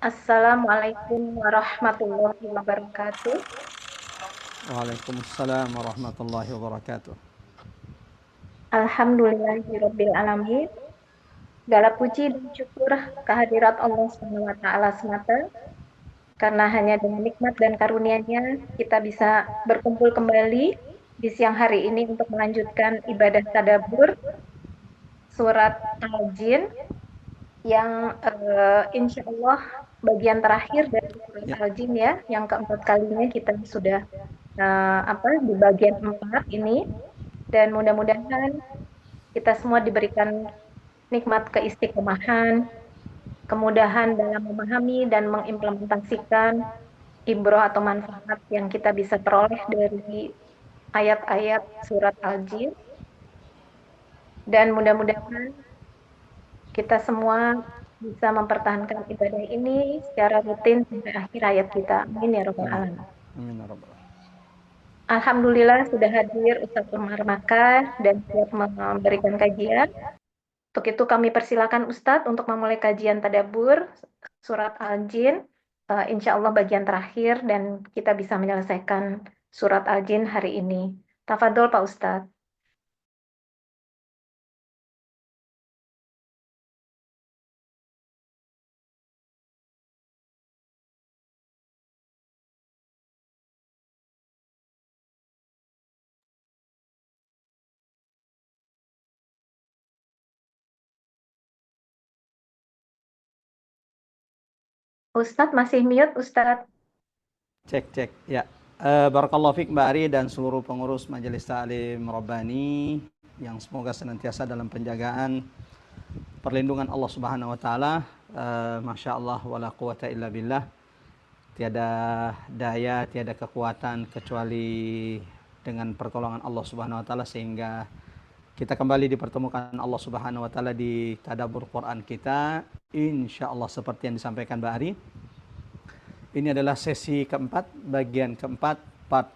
Assalamualaikum warahmatullahi wabarakatuh. Waalaikumsalam warahmatullahi wabarakatuh. Alhamdulillahirabbil alamin. Segala puji dan syukur kehadirat Allah Subhanahu wa taala semata, karena hanya dengan nikmat dan karunia-Nya kita bisa berkumpul kembali di siang hari ini untuk melanjutkan ibadah tadabbur surat Al-Jin yang insya Allah bagian terakhir dari surat Ya, Al-Jin ya, yang keempat kalinya kita sudah di bagian 4 ini, dan mudah-mudahan kita semua diberikan nikmat keistiqomahan, kemudahan dalam memahami dan mengimplementasikan ibroh atau manfaat yang kita bisa peroleh dari ayat-ayat surat Al-Jin, dan mudah-mudahan kita semua bisa mempertahankan ibadah ini secara rutin sampai akhir hayat kita. Amin ya rabbal amin. alamin. Amin ya rabbal alamin. Alhamdulillah sudah hadir Ustadz Umar Makkah dan siap memberikan kajian. Untuk itu kami persilakan Ustadz untuk memulai kajian tadabbur surat Al-Jin, insya Allah bagian terakhir, dan kita bisa menyelesaikan surat Al-Jin hari ini. Tafadhol Pak Ustadz. Ustadz masih mute Ustadz. Cek. Ya. Barakallahu fiik Mbak Ari dan seluruh pengurus Majelis Ta'lim Rabbani yang semoga senantiasa dalam penjagaan perlindungan Allah Subhanahu wa taala. Masya Allah wala quwata illa billah. Tiada daya, tiada kekuatan kecuali dengan pertolongan Allah Subhanahu wa taala, sehingga kita kembali dipertemukan Allah Subhanahu wa taala di tadabbur Quran kita. Insyaallah seperti yang disampaikan Mbak Ari, ini adalah sesi keempat, bagian keempat, part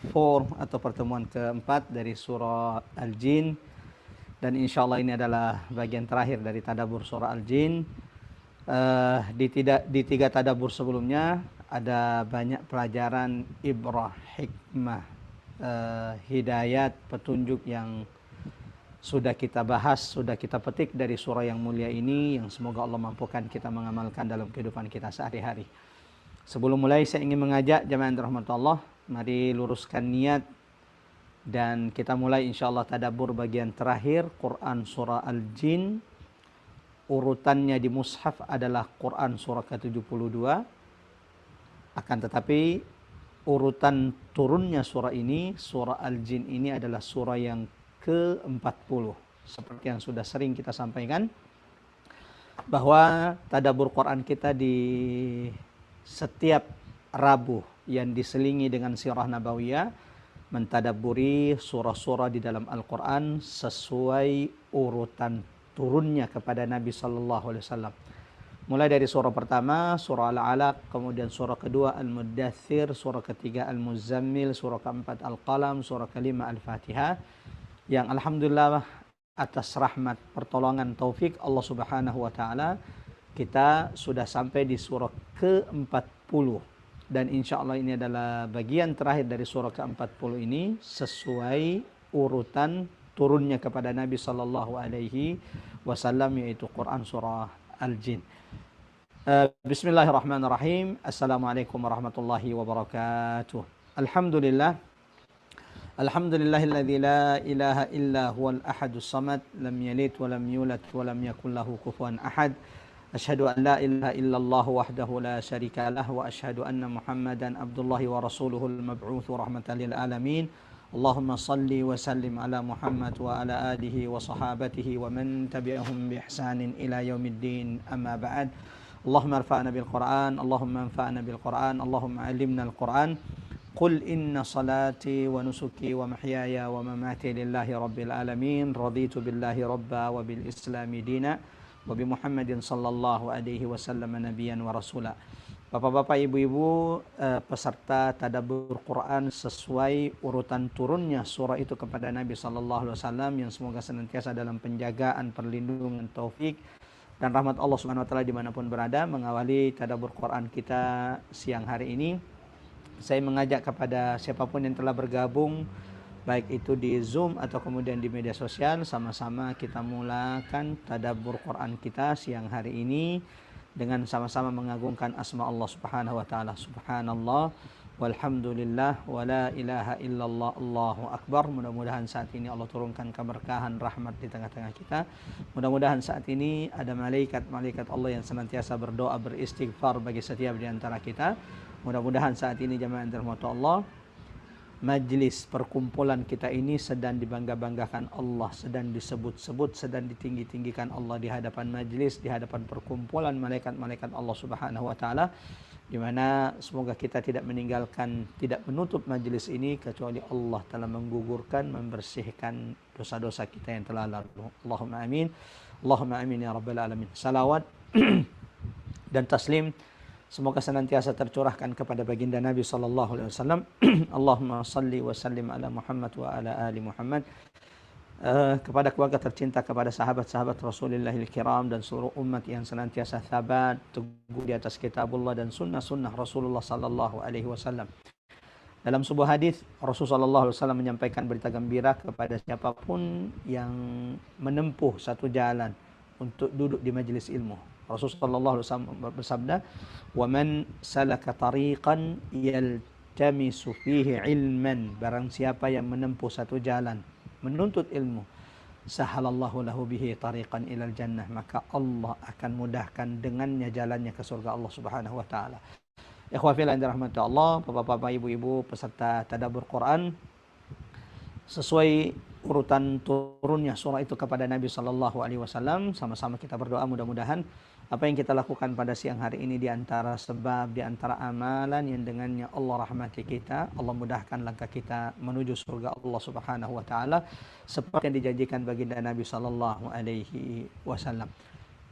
4 atau pertemuan keempat dari surah Al-Jin. Dan insyaallah ini adalah bagian terakhir dari tadabbur surah Al-Jin. Di tiga tadabbur sebelumnya ada banyak pelajaran ibrah, hikmah, hidayat, petunjuk yang sudah kita bahas, sudah kita petik dari surah yang mulia ini, yang semoga Allah mampukan kita mengamalkan dalam kehidupan kita sehari-hari. Sebelum mulai saya ingin mengajak jamaah yang dirahmati Allah, mari luruskan niat dan kita mulai insyaallah tadabbur bagian terakhir Quran surah Al-Jin. Urutannya di mushaf adalah Quran surah ke-72. Akan tetapi urutan turunnya surah ini, surah Al-Jin ini adalah surah yang ke-40. Seperti yang sudah sering kita sampaikan, bahwa tadabbur Quran kita di setiap Rabu yang diselingi dengan sirah nabawiyah, mentadabburi surah-surah di dalam Al-Quran sesuai urutan turunnya kepada Nabi Sallallahu Alaihi Wasallam. Mulai dari surah pertama, surah Al-Alaq, kemudian surah kedua Al-Muddathir, surah ketiga Al-Muzammil, surah keempat Al-Qalam, surah kelima Al-Fatihah, yang alhamdulillah atas rahmat, pertolongan, taufik Allah Subhanahu wa taala, kita sudah sampai di surah ke-40, dan insya Allah ini adalah bagian terakhir dari surah ke-40 ini sesuai urutan turunnya kepada Nabi Sallallahu Alaihi Wasallam, yaitu Quran surah Al-Jin. Bismillahirrahmanirrahim. Assalamualaikum warahmatullahi wabarakatuh. Alhamdulillah. Alhamdulillahilladzi la ilaha illa huwal ahadus samad, lam yalid wa lam yulad wa lam yakul lahu kufuwan ahad. Asyhadu an la ilaha illallah wahdahu la syarika lah, wa asyhadu anna Muhammadan abdullahi wa rasuluhul mab'uts rahmatan lil alamin. Allahumma salli wa sallim ala Muhammad wa ala alihi wa sahabatihi wa man tabi'ahum bi ihsanin ila yaumiddin, amma ba'd. Allahumma arfa'na bil Qur'an, Allahumma anfa'na bil Qur'an, Allahumma 'allimna al Qur'an. Qul inna salati wa nusuki wa mahyaya wa mamati lillahi rabbil alamin, raditu billahi rabba wa bil islami dina wa bi Muhammadin sallallahu alaihi wasallam nabiyan wa rasula. Bapak-bapak, ibu-ibu, peserta tadabbur Quran sesuai urutan turunnya surah itu kepada Nabi sallallahu alaihi wasallam, yang semoga senantiasa dalam penjagaan, perlindungan, taufik dan rahmat Allah Subhanahu wa taala dimanapun berada. Mengawali tadabbur Quran kita siang hari ini, saya mengajak kepada siapapun yang telah bergabung, baik itu di Zoom atau kemudian di media sosial, sama-sama kita mulakan tadabbur Quran kita siang hari ini dengan sama-sama mengagungkan asma Allah Subhanahu wa taala. Subhanallah walhamdulillah wala ilaha illallah, Allahu akbar. Mudah-mudahan saat ini Allah turunkan keberkahan rahmat di tengah-tengah kita. Mudah-mudahan saat ini ada malaikat-malaikat Allah yang senantiasa berdoa beristighfar bagi setiap di antara kita. Mudah-mudahan saat ini jamaah yang dirahmati Allah, majlis perkumpulan kita ini sedang dibangga-banggakan Allah, sedang disebut-sebut, sedang ditinggi-tinggikan Allah di hadapan majlis, di hadapan perkumpulan malaikat-malaikat Allah Subhanahu wa taala, di mana semoga kita tidak meninggalkan, tidak menutup majlis ini kecuali Allah telah menggugurkan, membersihkan dosa-dosa kita yang telah lalu. Allahumma amin. Allahumma amin ya rabbal alamin. Salawat dan taslim semoga senantiasa tercurahkan kepada baginda Nabi sallallahu alaihi wasallam. Allahumma salli wa sallim ala Muhammad wa ala ali Muhammad. Kepada keluarga tercinta, kepada sahabat-sahabat Rasulullahil Kiram dan seluruh umat yang senantiasa sabat teguh di atas kitabullah dan sunnah-sunnah Rasulullah sallallahu alaihi wasallam. Dalam sebuah hadis Rasulullah sallallahu alaihi wasallam menyampaikan berita gembira kepada siapapun yang menempuh satu jalan untuk duduk di majelis ilmu. Rasulullah sallallahu alaihi wasallam bersabda, "Wa man salaka tariqan yaltamisu fihi ilman." Barang siapa yang menempuh satu jalan menuntut ilmu, sahalallahu lahu bihi tariqan ilal jannah, maka Allah akan mudahkan dengannya jalannya ke surga Allah Subhanahu wa taala. Ikhwah fillah yang dirahmati Allah, Bapak-bapak, Ibu-ibu peserta tadabbur Quran, sesuai urutan turunnya surah itu kepada Nabi sallallahu alaihi wasallam, sama-sama kita berdoa mudah-mudahan apa yang kita lakukan pada siang hari ini di antara sebab, di antara amalan yang dengannya Allah rahmati kita, Allah mudahkan langkah kita menuju surga Allah Subhanahu wa taala seperti yang dijanjikan baginda Nabi sallallahu alaihi wasallam.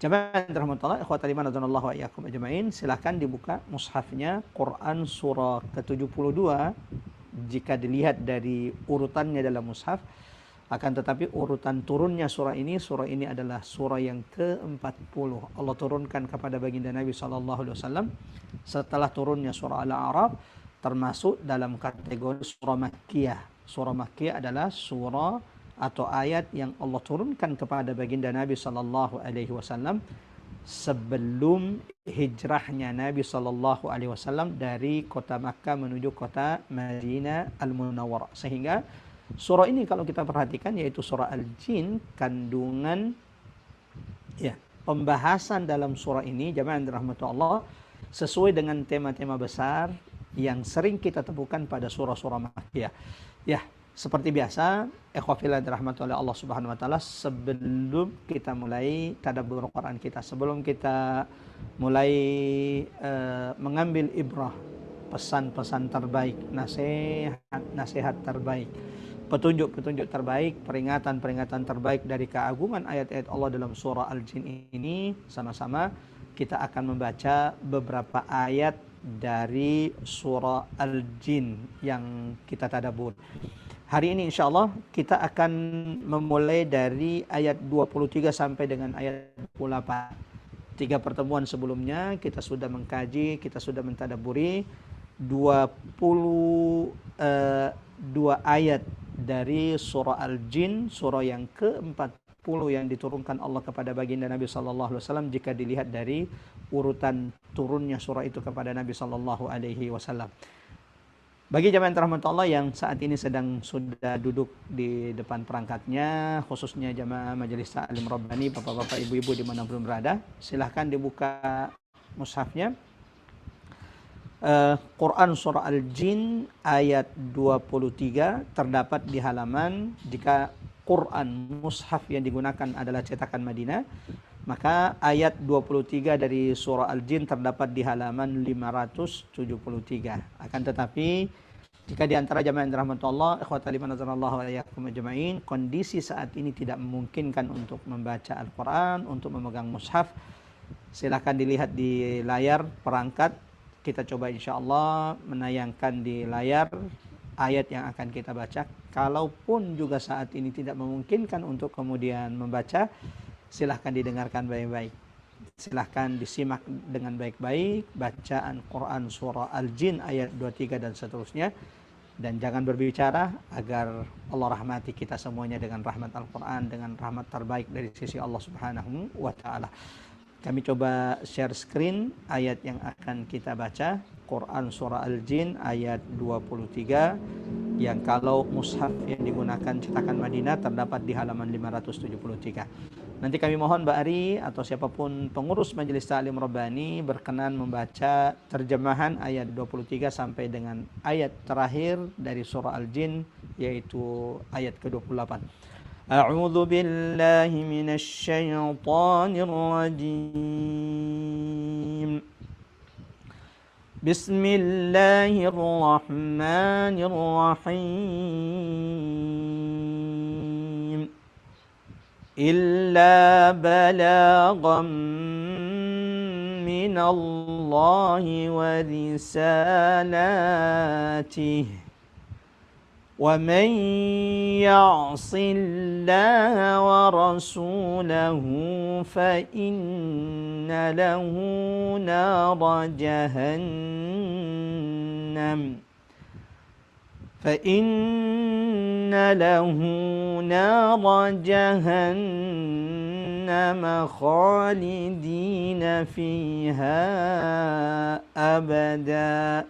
Jamaah rahmatullah, ikhwatal iman azanallahu wa iyyakum ajmain. Silakan dibuka mushafnya Quran surah ke-72 jika dilihat dari urutannya dalam mushaf. Akan tetapi urutan turunnya surah ini adalah surah yang ke-40. Allah turunkan kepada baginda Nabi SAW setelah turunnya surah Al-A'raf, termasuk dalam kategori surah Makkiyah. Surah Makkiyah adalah surah atau ayat yang Allah turunkan kepada baginda Nabi SAW sebelum hijrahnya Nabi SAW dari kota Makkah menuju kota Madinah Al-Munawwarah. Sehingga surah ini kalau kita perhatikan yaitu surah Al-Jin, kandungan pembahasan dalam surah ini jamaah yang dirahmati Allah sesuai dengan tema-tema besar yang sering kita temukan pada surah-surah Makkiyah. Ya, seperti biasa, ikhwah fillah dirahmati oleh Allah Subhanahu wa taala, sebelum kita mulai tadabbur Quran kita, sebelum kita mulai mengambil ibrah, pesan-pesan terbaik, nasihat terbaik, petunjuk-petunjuk terbaik, peringatan-peringatan terbaik dari keagungan ayat-ayat Allah dalam surah Al-Jin ini, sama-sama kita akan membaca beberapa ayat dari surah Al-Jin yang kita tadabbur. Hari ini insya Allah kita akan memulai dari ayat 23 sampai dengan ayat 28. 3 pertemuan sebelumnya kita sudah mengkaji, kita sudah mentadabburi 22 ayat dari surah Al-Jin, surah yang ke-40 yang diturunkan Allah kepada baginda Nabi sallallahu alaihi wasallam jika dilihat dari urutan turunnya surah itu kepada Nabi sallallahu alaihi wasallam. Bagi jamaah yang dirahmati Allah yang saat ini sudah duduk di depan perangkatnya, khususnya jamaah Majelis Ta'lim Rabbani, bapak-bapak, ibu-ibu dimanapun berada, silahkan dibuka mushafnya. Quran surah Al-Jin ayat 23 terdapat di halaman, jika Quran mushaf yang digunakan adalah cetakan Madinah, maka ayat 23 dari surah Al-Jin terdapat di halaman 573. Akan tetapi jika di antara jamaah yang dirahmati Allah, ikhwatal iman azanallahu wa iyyakum ajmain, kondisi saat ini tidak memungkinkan untuk membaca Al-Quran, untuk memegang mushaf, silakan dilihat di layar perangkat. Kita coba insya Allah menayangkan di layar ayat yang akan kita baca. Kalaupun juga saat ini tidak memungkinkan untuk kemudian membaca, silahkan didengarkan baik-baik. Silahkan disimak dengan baik-baik bacaan Quran surah Al-Jin ayat 23 dan seterusnya. Dan jangan berbicara agar Allah rahmati kita semuanya dengan rahmat Al-Quran, dengan rahmat terbaik dari sisi Allah Subhanahu wa Ta'ala. Kami coba share screen ayat yang akan kita baca, Quran surah Al-Jin ayat 23, yang kalau mushaf yang digunakan cetakan Madinah terdapat di halaman 573. Nanti kami mohon Mbak Ari atau siapapun pengurus Majelis Ta'lim Rabbani berkenan membaca terjemahan ayat 23 sampai dengan ayat terakhir dari surah Al-Jin, yaitu ayat ke-28. A'udzu billahi minasy syaithanir rajim. Bismillahirrahmanirrahim. إلا بلاغا من الله ورسالاته ومن يعص الله ورسوله فإن له نار جهنم فإن له نار جهنم خالدين فيها أبدا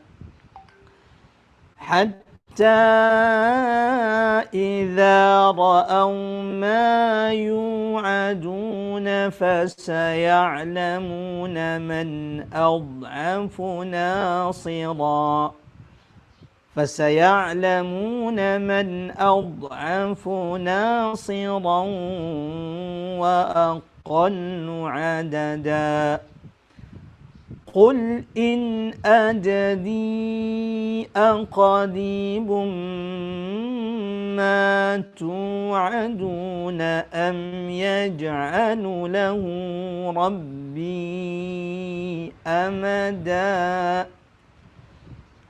حتى إذا رأوا ما يوعدون فسيعلمون من أضعف ناصراً فسيعلمون من أضعف ناصرا وأقل عددا قل إن أدري أقريب ما توعدون أم يجعل له ربي أمدا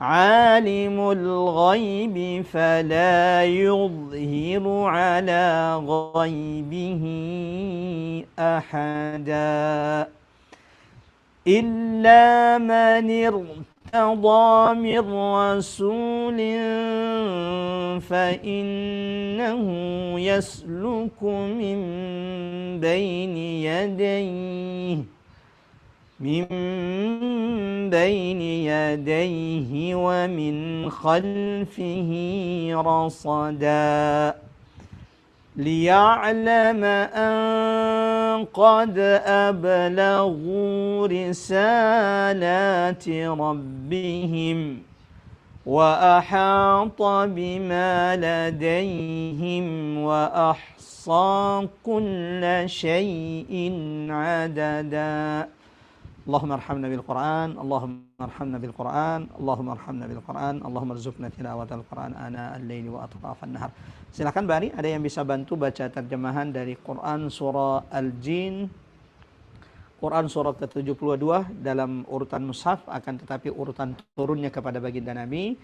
عالم الغيب فلا يظهر على غيبه أحدا إلا من ارتضى من رسول فإنه يسلك من بين يديه ومن خلفه رصدا ليعلم أن قد أبلغوا رسالات ربهم وأحاط بما لديهم وأحصى كل شيء عددا اللهم ارحمنا بالقرآن اللهم ارحمنا بالقرآن اللهم ارحمنا بالقرآن اللهم ارزقنا tilawat al-Quran ana al-laili wa atraf an-nahar. Silakan Bari, ada yang bisa bantu baca terjemahan dari Quran surah Al-Jin, Quran surah ke-72 dalam urutan mushaf, akan tetapi urutan turunnya kepada baginda Nabi.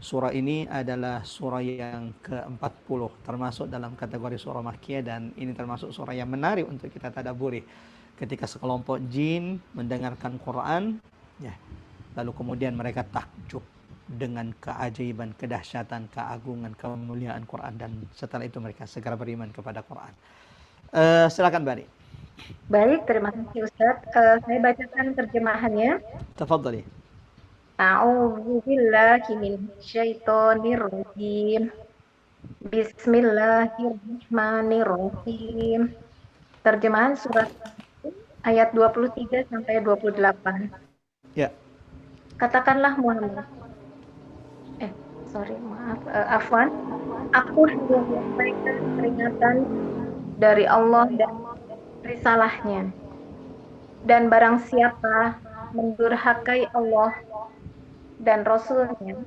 Surah ini adalah surah yang ke-40, termasuk dalam kategori surah Makkiyah, dan ini termasuk surah yang menarik untuk kita tadabburi. Ketika sekelompok jin mendengarkan Quran, ya, lalu kemudian mereka takjub dengan keajaiban, kedahsyatan, keagungan, kemuliaan Quran, dan setelah itu mereka segera beriman kepada Quran. Silakan Bari. Baik, terima kasih Ustaz. Saya bacakan terjemahannya. Tafadhali. A'udzu billahi minasyaitonir rajim. Bismillahirrahmanirrahim. Terjemahan surat ayat 23 sampai 28. Ya. Katakanlah Muhammad. Afwan. Aku hanya menyampaikan peringatan dari Allah dan risalahnya. Dan barang siapa mendurhakai Allah dan Rasulnya,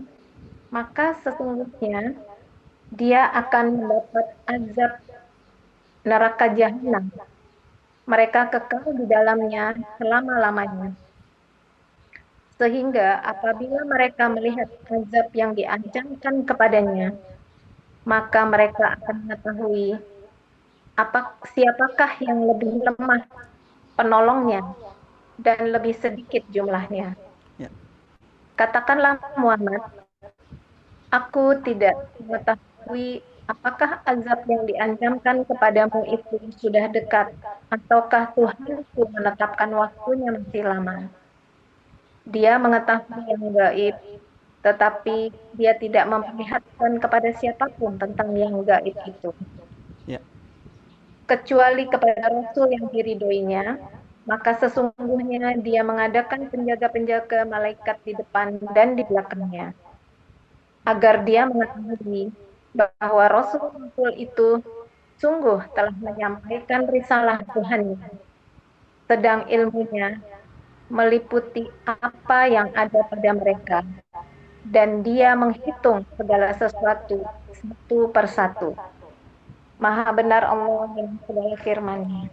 maka sesungguhnya dia akan mendapat azab neraka jahanam. Mereka kekal di dalamnya selama-lamanya. Sehingga apabila mereka melihat azab yang diancamkan kepadanya, maka mereka akan mengetahui siapakah yang lebih lemah penolongnya dan lebih sedikit jumlahnya. Ya. Katakanlah Muhammad, aku tidak mengetahui apakah azab yang diancamkan kepadamu itu sudah dekat, ataukah Tuhanku menetapkan waktunya masih lama. Dia mengetahui yang gaib, tetapi dia tidak memperlihatkan kepada siapapun tentang yang gaib itu, Ya. kecuali kepada Rasul yang diridhoinya. Maka sesungguhnya dia mengadakan penjaga-penjaga malaikat di depan dan di belakangnya, agar dia mengetahui bahwa Rasul-Rasul itu sungguh telah menyampaikan risalah Tuhannya, sedang ilmunya meliputi apa yang ada pada mereka, dan dia menghitung segala sesuatu satu persatu. Maha benar Allah dengan segala firman-Nya.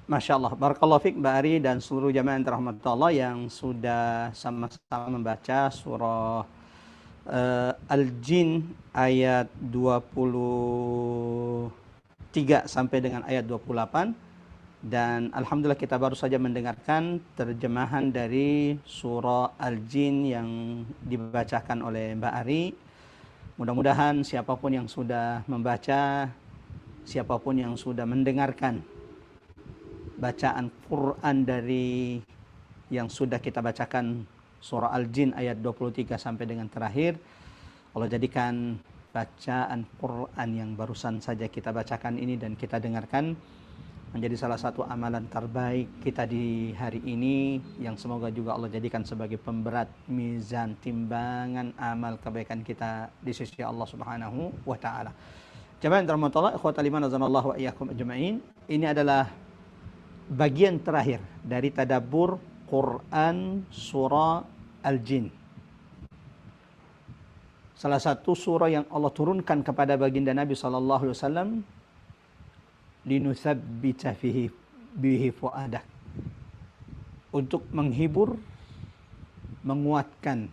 Masya Allah, Barakallahu Fik Mbak Ari dan seluruh jamaah yang dirahmati Allah yang sudah sama-sama membaca surah Al-Jin ayat 23 sampai dengan ayat 28. Dan Alhamdulillah kita baru saja mendengarkan terjemahan dari surah Al-Jin yang dibacakan oleh Mbak Ari. Mudah-mudahan siapapun yang sudah membaca, siapapun yang sudah mendengarkan bacaan Quran dari yang sudah kita bacakan surah Al-Jin ayat 23 sampai dengan terakhir, Allah jadikan bacaan Quran yang barusan saja kita bacakan ini dan kita dengarkan menjadi salah satu amalan terbaik kita di hari ini, yang semoga juga Allah jadikan sebagai pemberat mizan timbangan amal kebaikan kita di sisi Allah Subhanahu wa taala. Jamaah yang dirahmati Allah, ikhwatal iman azanallahu wa iyyakum ajmain. Ini adalah bagian terakhir dari tadabbur Quran surah Al-Jin. Salah satu surah yang Allah turunkan kepada baginda Nabi sallallahu alaihi wasallam, linutsabbita bihi fuadak, untuk menghibur, menguatkan,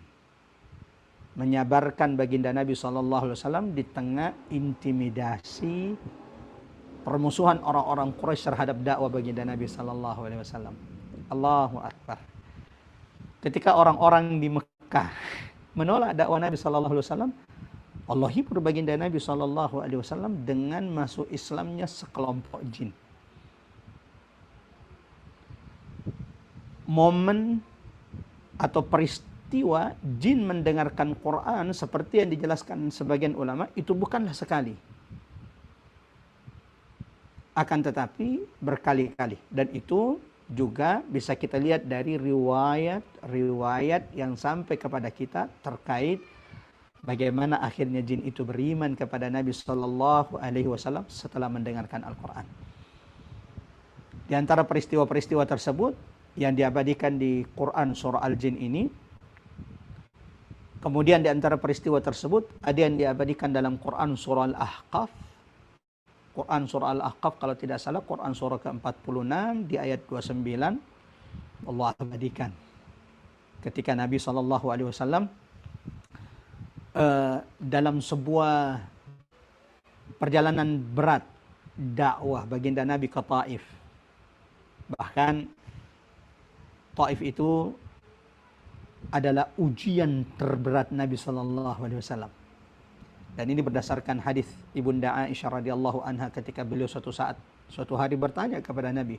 menyabarkan baginda Nabi sallallahu alaihi wasallam di tengah intimidasi permusuhan orang-orang Quraisy terhadap dakwah baginda Nabi sallallahu alaihi wasallam. Allahu akbar. Ketika orang-orang di Mekah menolak dakwah Nabi sallallahu alaihi wasallam, Allah hibur baginda Nabi sallallahu alaihi wasallam dengan masuk Islamnya sekelompok jin. Momen atau peristiwa jin mendengarkan Quran seperti yang dijelaskan sebagian ulama itu bukanlah sekali, akan tetapi berkali-kali, dan itu juga bisa kita lihat dari riwayat-riwayat yang sampai kepada kita terkait bagaimana akhirnya jin itu beriman kepada Nabi Shallallahu Alaihi Wasallam setelah mendengarkan Al-Quran. Di antara peristiwa-peristiwa tersebut yang diabadikan di Quran surah Al-Jin ini, kemudian di antara peristiwa tersebut ada yang diabadikan dalam Quran surah Al-Ahqaf. Quran surah Al-Ahqaf kalau tidak salah Quran surah ke-46 di ayat 29, Allah abadikan ketika Nabi SAW dalam sebuah perjalanan berat dakwah baginda Nabi ke Taif. Bahkan Taif itu adalah ujian terberat Nabi SAW. Dan ini berdasarkan hadis Ibunda Aisyah radhiyallahu anha ketika beliau suatu hari bertanya kepada Nabi,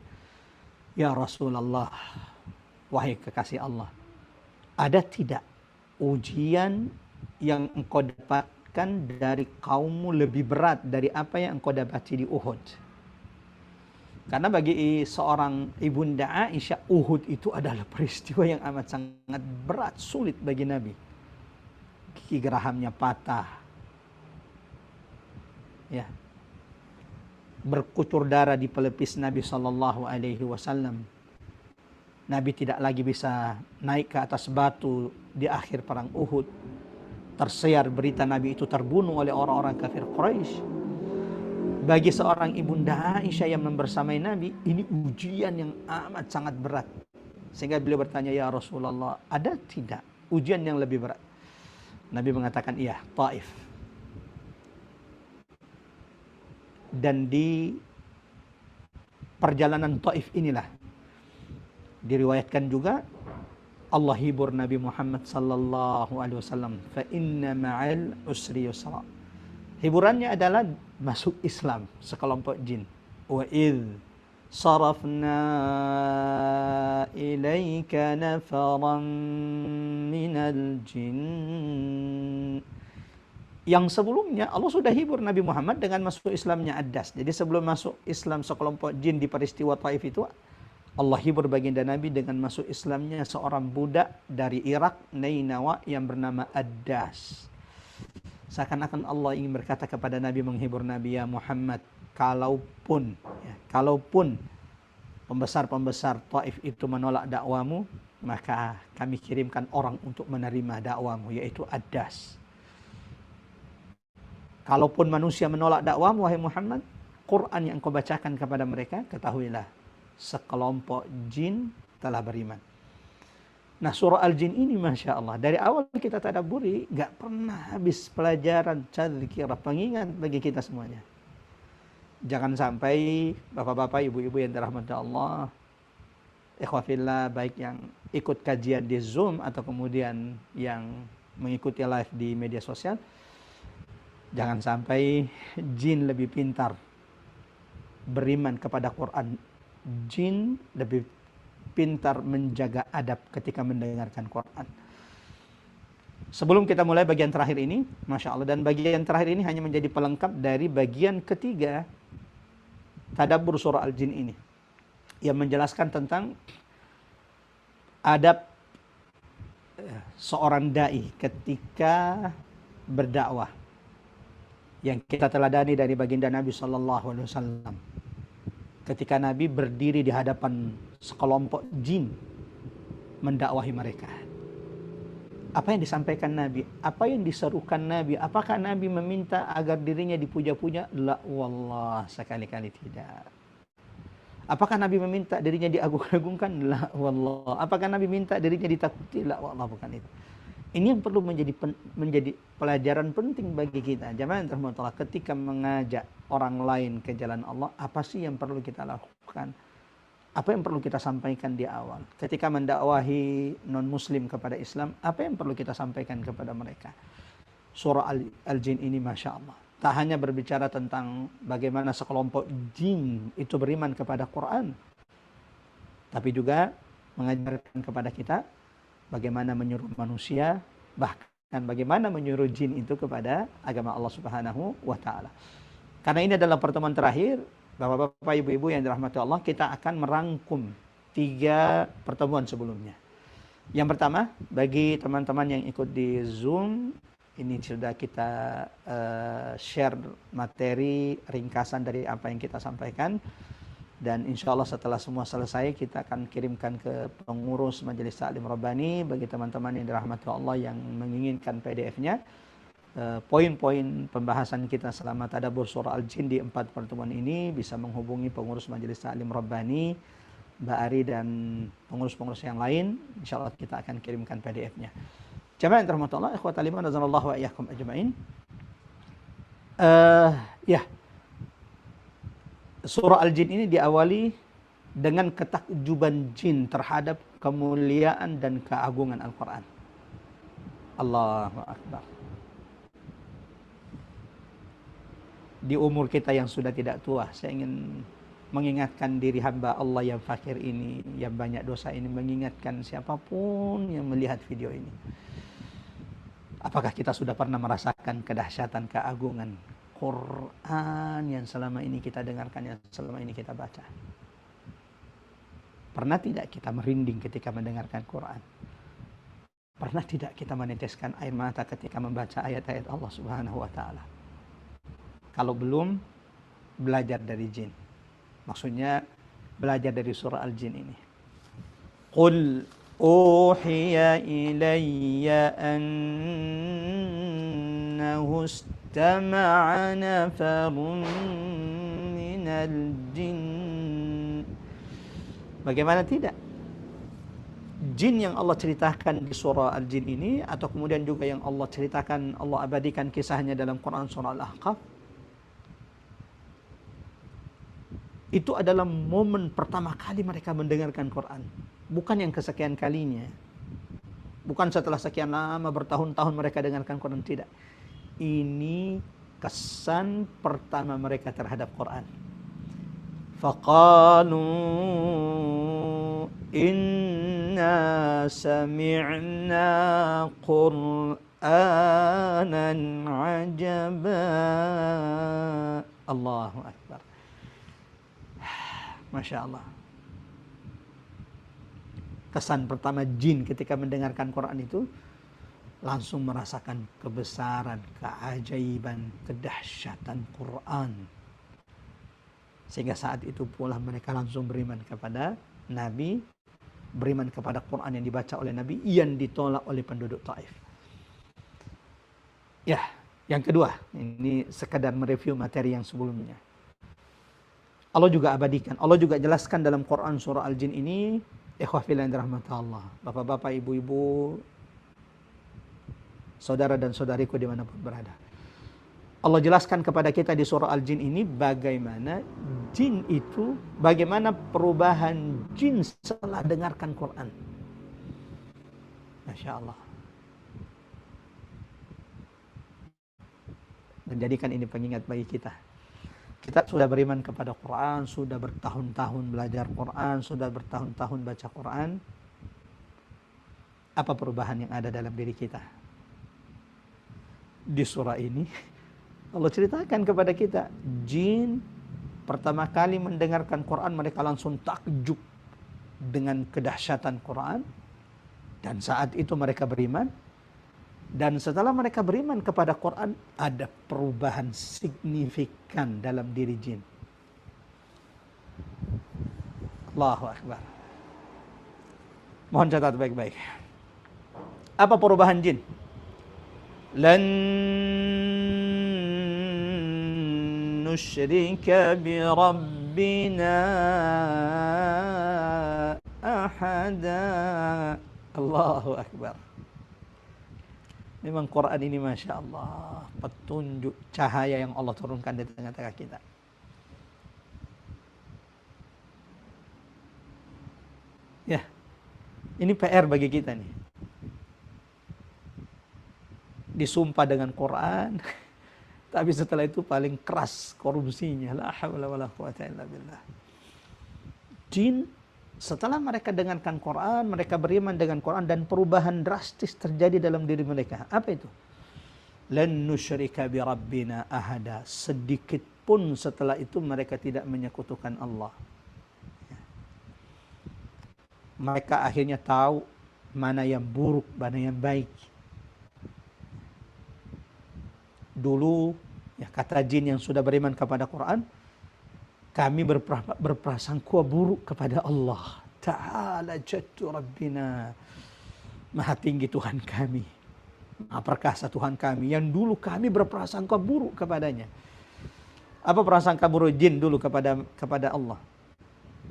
"Ya Rasulullah, wahai kekasih Allah, ada tidak ujian yang engkau dapatkan dari kaummu lebih berat dari apa yang engkau dapati di Uhud?" Karena bagi seorang Ibunda Aisyah, Uhud itu adalah peristiwa yang amat sangat berat, sulit bagi Nabi. Gigi gerahamnya patah, ya, berkucur darah di pelipis Nabi Sallallahu Alaihi Wasallam. Nabi tidak lagi bisa naik ke atas batu di akhir perang Uhud. Tersiar berita Nabi itu terbunuh oleh orang-orang kafir Quraisy. Bagi seorang Ibunda Aisyah yang membersamai Nabi, ini ujian yang amat sangat berat. Sehingga beliau bertanya, "Ya Rasulullah, ada tidak ujian yang lebih berat?" Nabi mengatakan, "Iya, Taif." Dan di perjalanan Taif inilah diriwayatkan juga Allah hibur Nabi Muhammad sallallahu alaihi wasallam, fa inna ma'al usri yusra. Hiburannya adalah masuk Islam sekelompok jin. Wa id sarafna ilaika nafaran minal jin. Yang sebelumnya Allah sudah hibur Nabi Muhammad dengan masuk Islamnya Ad-Das. Jadi sebelum masuk Islam sekelompok jin di peristiwa Taif itu, Allah hibur baginda Nabi dengan masuk Islamnya seorang budak dari Irak, Nainawa, yang bernama Ad-Das. Seakan-akan Allah ingin berkata kepada Nabi, menghibur Nabi, ya Muhammad, kalaupun pembesar-pembesar Taif itu menolak dakwamu, maka kami kirimkan orang untuk menerima dakwamu, yaitu Ad-Das. Kalaupun manusia menolak dakwamu, wahai Muhammad, Quran yang kau bacakan kepada mereka, ketahuilah, sekelompok jin telah beriman. Nah, surah Al-Jin ini Masya Allah, dari awal kita tadabburi, gak pernah habis pelajaran, tadzkirah, pengingat bagi kita semuanya. Jangan sampai bapak-bapak, ibu-ibu yang dirahmati Allah, ikhwafillah, baik yang ikut kajian di Zoom atau kemudian yang mengikuti live di media sosial, jangan sampai jin lebih pintar beriman kepada Quran. Jin lebih pintar menjaga adab ketika mendengarkan Quran. Sebelum kita mulai bagian terakhir ini, Masya Allah, dan bagian terakhir ini hanya menjadi pelengkap dari bagian ketiga tadabbur surah Al-Jin ini, yang menjelaskan tentang adab seorang da'i ketika berdakwah, yang kita teladani dari baginda Nabi Sallallahu Alaihi Wasallam. Ketika Nabi berdiri di hadapan sekelompok jin mendakwahi mereka, apa yang disampaikan Nabi? Apa yang diserukan Nabi? Apakah Nabi meminta agar dirinya dipuja-puja? La wallah, sekali-kali tidak. Apakah Nabi meminta dirinya diagung-agungkan? La wallah. Apakah Nabi minta dirinya ditakuti? La wallah, bukan itu. Ini yang perlu menjadi pelajaran penting bagi kita. Jamaah yang dirahmati Allah, ketika mengajak orang lain ke jalan Allah, apa sih yang perlu kita lakukan? Apa yang perlu kita sampaikan di awal? Ketika mendakwahi non-muslim kepada Islam, apa yang perlu kita sampaikan kepada mereka? Surah Al-Jin ini Masya Allah, tak hanya berbicara tentang bagaimana sekelompok jin itu beriman kepada Quran, tapi juga mengajarkan kepada kita bagaimana menyuruh manusia, bahkan bagaimana menyuruh jin itu kepada agama Allah Subhanahu wa Ta'ala. Karena ini adalah pertemuan terakhir, Bapak-bapak, ibu-ibu yang dirahmati Allah, kita akan merangkum 3 pertemuan sebelumnya. Yang pertama, bagi teman-teman yang ikut di Zoom, ini sudah kita share materi ringkasan dari apa yang kita sampaikan. Dan insya Allah setelah semua selesai, kita akan kirimkan ke pengurus Majelis Ta'lim Rabbani. Bagi teman-teman yang dirahmati Allah yang menginginkan PDF-nya, poin-poin pembahasan kita selama tadabbur surah Al-Jin di 4 pertemuan ini bisa menghubungi pengurus Majelis Ta'lim Rabbani, Mbak Ari, dan pengurus-pengurus yang lain. Insya Allah kita akan kirimkan PDF-nya. Jamaah yang dirahmati Allah, ikhwatal iman, azanallahu wa iyyakum ajma'in. Surah Al-Jin ini diawali dengan ketakjuban jin terhadap kemuliaan dan keagungan Al-Quran. Allahu Akbar. Di umur kita yang sudah tidak tua, saya ingin mengingatkan diri hamba Allah yang fakir ini, yang banyak dosa ini, mengingatkan siapapun yang melihat video ini. Apakah kita sudah pernah merasakan kedahsyatan, keagungan Quran yang selama ini kita dengarkan, yang selama ini kita baca? Pernah tidak kita merinding ketika mendengarkan Quran? Pernah tidak kita meneteskan air mata ketika membaca ayat-ayat Allah Subhanahu wa Ta'ala? Kalau belum, belajar dari jin. Maksudnya belajar dari surah Al-Jin ini. Qul uhiya ilayya annahu istama'a nafarun minal jin. Bagaimana tidak? Jin yang Allah ceritakan di surah Al-Jin ini, atau kemudian juga yang Allah ceritakan, Allah abadikan kisahnya dalam Quran surah Al-Ahqaf, Itu adalah momen pertama kali mereka mendengarkan Quran. Bukan yang kesekian kalinya. Bukan setelah sekian lama bertahun-tahun mereka dengarkan Quran. Tidak. Ini kesan pertama mereka terhadap Quran. Faqalu inna sami'na Qur'anan ajaba. Allahu Akbar. Masya Allah. Kesan pertama jin ketika mendengarkan Quran itu langsung merasakan kebesaran, keajaiban, kedahsyatan Quran. Sehingga saat itu pula mereka langsung beriman kepada Nabi, beriman kepada Quran yang dibaca oleh Nabi, yang ditolak oleh penduduk Taif. Ya, yang kedua, ini sekadar mereview materi yang sebelumnya. Allah juga abadikan, Allah juga jelaskan dalam Quran surah Al-Jin ini, ikhwah fillah yang dirahmati Allah, bapak-bapak, ibu-ibu, saudara dan saudariku dimanapun berada. Allah jelaskan kepada kita di surah Al-Jin ini bagaimana jin itu, bagaimana perubahan jin setelah dengarkan Quran. Masya Allah. Dan jadikan ini pengingat bagi kita. Kita sudah beriman kepada Quran, sudah bertahun-tahun belajar Quran, sudah bertahun-tahun baca Quran. Apa perubahan yang ada dalam diri kita? Di surah ini Allah ceritakan kepada kita, jin pertama kali mendengarkan Quran mereka langsung takjub dengan kedahsyatan Quran, dan saat itu mereka beriman. Dan setelah mereka beriman kepada Quran, ada perubahan signifikan dalam diri jin. Allahu Akbar. Mohon catat baik-baik. Apa perubahan jin? Lan nusyrika bi rabbina ahada. Allahu Akbar. Memang Quran ini Masya Allah, petunjuk cahaya yang Allah turunkan di tengah-tengah kita. Ya, ini PR bagi kita nih. Disumpah dengan Quran, tapi setelah itu paling keras korupsinya. La haula wala quwata illa billah. Jin setelah mereka dengarkan Quran, mereka beriman dengan Quran, dan perubahan drastis terjadi dalam diri mereka. Apa itu? Lan nusyrika bi rabbina ahada. Sedikit pun setelah itu mereka tidak menyekutukan Allah. Mereka akhirnya tahu mana yang buruk, mana yang baik. Dulu, ya, kata jin yang sudah beriman kepada Quran, kami berprasangka buruk kepada Allah. Ta'ala jaddu Rabbina. Maha tinggi Tuhan kami. Maha perkasa Tuhan kami. Yang dulu kami berprasangka buruk kepadanya. Apa prasangka buruk jin dulu kepada Allah?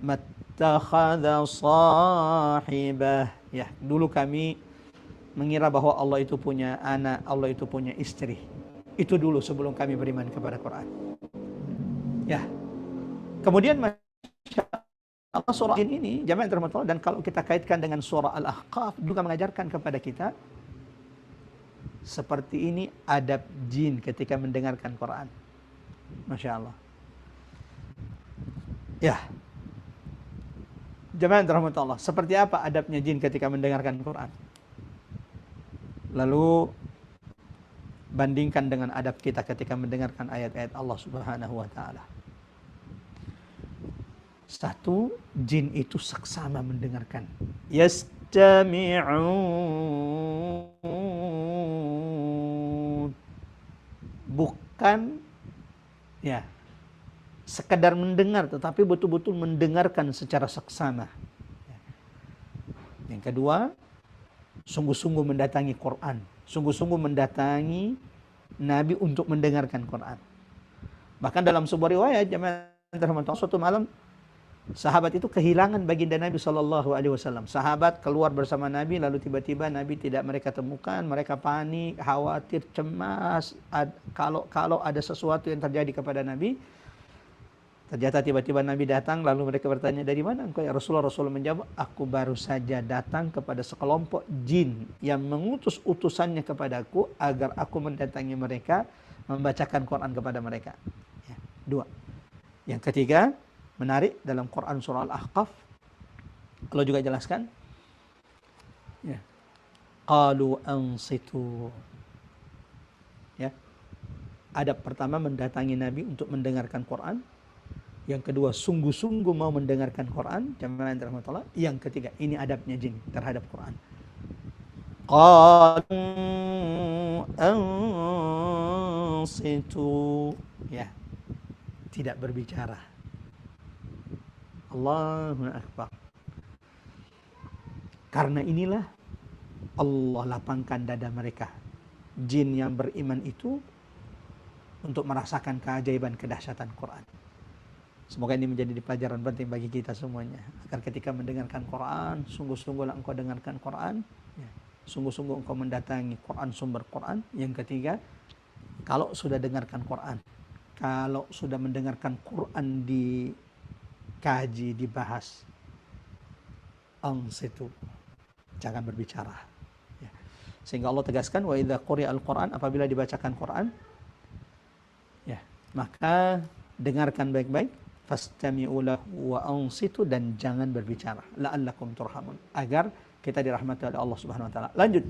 Mattakhadha sahibah. Ya, dulu kami mengira bahwa Allah itu punya anak, Allah itu punya istri. Itu dulu sebelum kami beriman kepada Quran. Ya. Kemudian Masya Allah, surah ini jamaah yang dirahmati Allah, dan kalau kita kaitkan dengan surah Al-Ahqaf juga mengajarkan kepada kita seperti ini adab jin ketika mendengarkan Quran. Masya Allah. Ya, jamaah yang dirahmati Allah, seperti apa adabnya jin ketika mendengarkan Quran? Lalu bandingkan dengan adab kita ketika mendengarkan ayat-ayat Allah Subhanahu wa ta'ala. Satu, jin itu seksama mendengarkan. Yastami'un. Bukan ya sekedar mendengar, tetapi betul-betul mendengarkan secara seksama. Yang kedua, sungguh-sungguh mendatangi Quran, sungguh-sungguh mendatangi Nabi untuk mendengarkan Quran. Bahkan dalam sebuah riwayat, suatu malam sahabat itu kehilangan baginda Nabi SAW. Sahabat keluar bersama Nabi, lalu tiba-tiba Nabi tidak mereka temukan. Mereka panik, khawatir, cemas kalau ada sesuatu yang terjadi kepada Nabi. Ternyata tiba-tiba Nabi datang, lalu mereka bertanya, dari mana engkau ya Rasulullah? Rasulullah menjawab, aku baru saja datang kepada sekelompok jin yang mengutus utusannya kepadaku agar aku mendatangi mereka, membacakan Quran kepada mereka. Ya, dua. Yang ketiga, menarik dalam Quran surah Al-Ahqaf, Allah juga jelaskan, ya, qalu ansitu. Ya. Adab pertama mendatangi Nabi untuk mendengarkan Quran. Yang kedua, sungguh-sungguh mau mendengarkan Quran. Jamaah yang dirahmati Allah. Yang ketiga, ini adabnya jin terhadap Quran. Qalu ansitu. Ya, tidak berbicara. Allahu Akbar. Karena inilah Allah lapangkan dada mereka. Jin yang beriman itu untuk merasakan keajaiban kedahsyatan Quran. Semoga ini menjadi pelajaran penting bagi kita semuanya. Agar ketika mendengarkan Quran, sungguh-sungguhlah engkau dengarkan Quran. Ya. Sungguh-sungguh engkau mendatangi Quran, sumber Quran. Yang ketiga, kalau sudah dengarkan Quran, kalau sudah mendengarkan Quran dikaji, dibahas, ansitu, jangan berbicara. Ya. Sehingga Allah tegaskan, wa idza quri'al Quran, apabila dibacakan Quran, ya, maka dengarkan baik-baik, fastami'u lahu wa ansitu, dan jangan berbicara, la'allakum turhamun, agar kita dirahmati oleh Allah Subhanahu wa taala. Lanjut.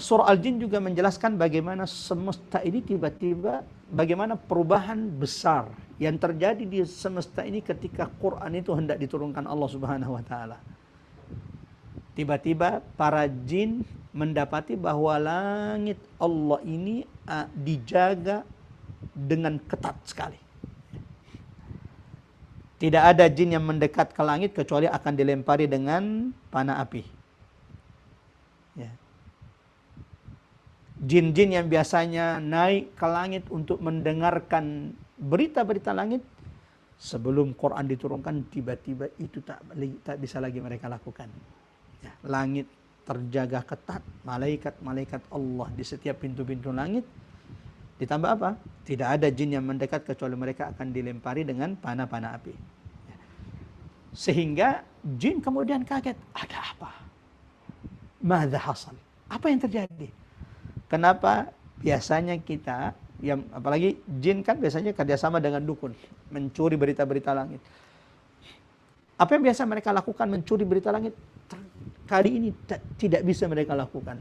Surah Al-Jin juga menjelaskan bagaimana semesta ini tiba-tiba, bagaimana perubahan besar yang terjadi di semesta ini ketika Quran itu hendak diturunkan Allah Subhanahu wa taala. Tiba-tiba para jin mendapati bahwa langit Allah ini dijaga dengan ketat sekali. Tidak ada jin yang mendekat ke langit kecuali akan dilempari dengan panah api. Ya. Jin-jin yang biasanya naik ke langit untuk mendengarkan berita-berita langit, sebelum Quran diturunkan, tiba-tiba itu tak bisa lagi mereka lakukan. Ya. Langit terjaga ketat, malaikat-malaikat Allah di setiap pintu-pintu langit. Ditambah apa? Tidak ada jin yang mendekat kecuali mereka akan dilempari dengan panah-panah api. Sehingga jin kemudian kaget. Ada apa? Madza hasal? Apa yang terjadi? Kenapa biasanya kita, yang apalagi jin kan biasanya kerjasama dengan dukun, mencuri berita-berita langit. Apa yang biasa mereka lakukan, mencuri berita langit? Kali ini tidak bisa mereka lakukan.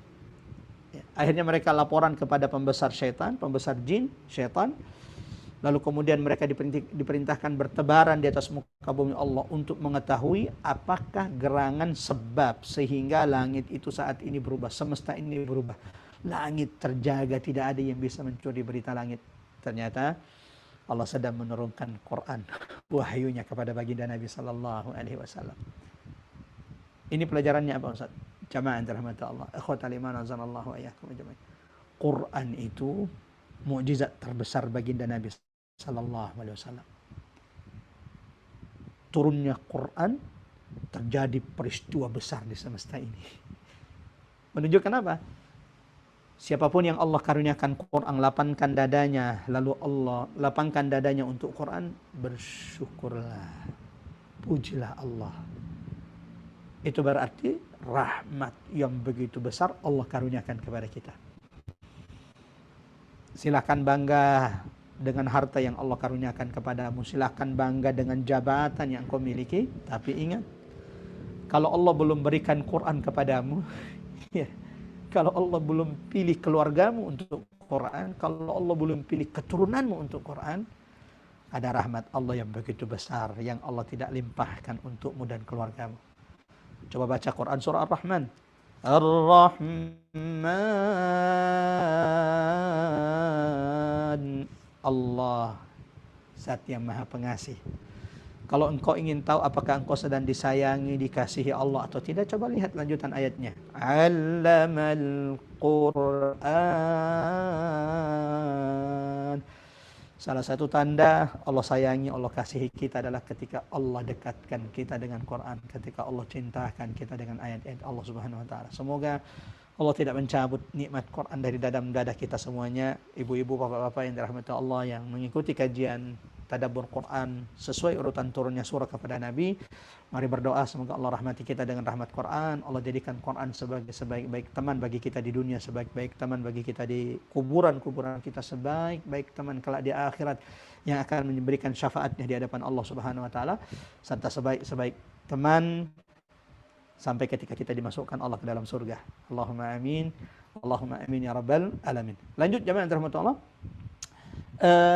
Akhirnya mereka laporan kepada pembesar syaitan, pembesar jin, syaitan. Lalu kemudian mereka diperintahkan bertebaran di atas muka bumi Allah untuk mengetahui apakah gerangan sebab sehingga langit itu saat ini berubah, semesta ini berubah. Langit terjaga, tidak ada yang bisa mencuri berita langit. Ternyata Allah sedang menurunkan Quran, wahyunya kepada baginda Nabi sallallahu alaihi wasallam. Ini pelajarannya apa, Ustaz? Jamaah yang dirahmati Allah, ikhwatal iman azanallahu wa iyyakum ajmain. Quran itu mukjizat terbesar baginda Nabi sallallahu alaihi wasallam. Turunnya Quran terjadi peristiwa besar di semesta ini. Menunjukkan apa? Siapapun yang Allah karuniakan Quran, lapangkan dadanya, lalu Allah lapangkan dadanya untuk Quran, bersyukurlah, pujilah Allah. Itu berarti rahmat yang begitu besar Allah karuniakan kepada kita. Silakan bangga dengan harta yang Allah karuniakan kepadamu. Silakan bangga dengan jabatan yang kau miliki. Tapi ingat, kalau Allah belum berikan Quran kepadamu, ya, kalau Allah belum pilih keluargamu untuk Quran, kalau Allah belum pilih keturunanmu untuk Quran, ada rahmat Allah yang begitu besar yang Allah tidak limpahkan untukmu dan keluargamu. Coba baca Quran surah Ar-Rahman. Ar-Rahman. Allah, Zat yang Maha Pengasih. Kalau engkau ingin tahu apakah engkau sedang disayangi, dikasihi Allah atau tidak, coba lihat lanjutan ayatnya. Allamal Qur'an. Salah satu tanda Allah sayangi, Allah kasihi kita adalah ketika Allah dekatkan kita dengan Quran, ketika Allah cintakan kita dengan ayat-ayat Allah Subhanahu wa taala. Semoga Allah tidak mencabut nikmat Quran dari dalam dada kita semuanya. Ibu-ibu, bapak-bapak yang dirahmati Allah yang mengikuti kajian tadabbur Quran sesuai urutan turunnya surah kepada Nabi. Mari berdoa semoga Allah rahmati kita dengan rahmat Quran. Allah jadikan Quran sebagai sebaik-baik teman bagi kita di dunia, sebaik-baik teman bagi kita di kuburan-kuburan kita, sebaik-baik teman kelak di akhirat yang akan memberikan syafaatnya di hadapan Allah Subhanahu wa taala, serta sebaik-sebaik teman sampai ketika kita dimasukkan Allah ke dalam surga. Allahumma amin. Allahumma amin ya rabbal alamin. Lanjut jemaah yang dirahmati Allah.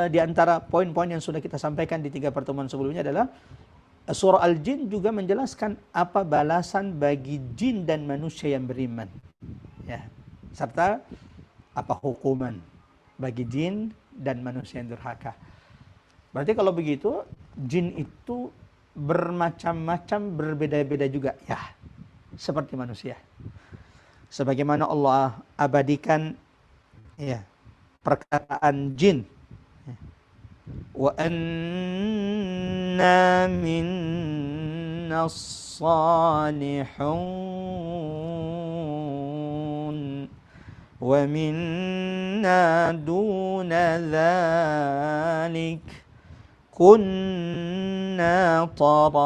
Di antara poin-poin yang sudah kita sampaikan di 3 pertemuan sebelumnya adalah surah Al-Jin juga menjelaskan apa balasan bagi jin dan manusia yang beriman. Ya. Serta apa hukuman bagi jin dan manusia yang durhaka. Berarti kalau begitu jin itu bermacam-macam, berbeda-beda juga ya, seperti manusia. Sebagaimana Allah abadikan ya perkataan jin, wa anna minna salihun wa minna duna dhalik kunna tara'iqa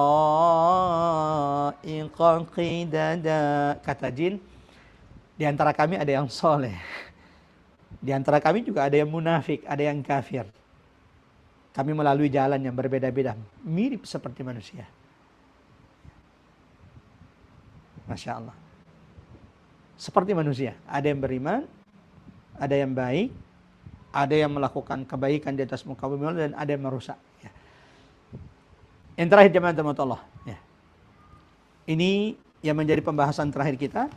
qidada. Kata jin, di antara kami ada yang soleh, di antara kami juga ada yang munafik, ada yang kafir. Kami melalui jalan yang berbeda-beda, mirip seperti manusia. Masya Allah. Seperti manusia, ada yang beriman, ada yang baik, ada yang melakukan kebaikan di atas muka bumi, dan ada yang merusak. Ya. Yang terakhir jemaah Allah. Ya. Ini yang menjadi pembahasan terakhir kita.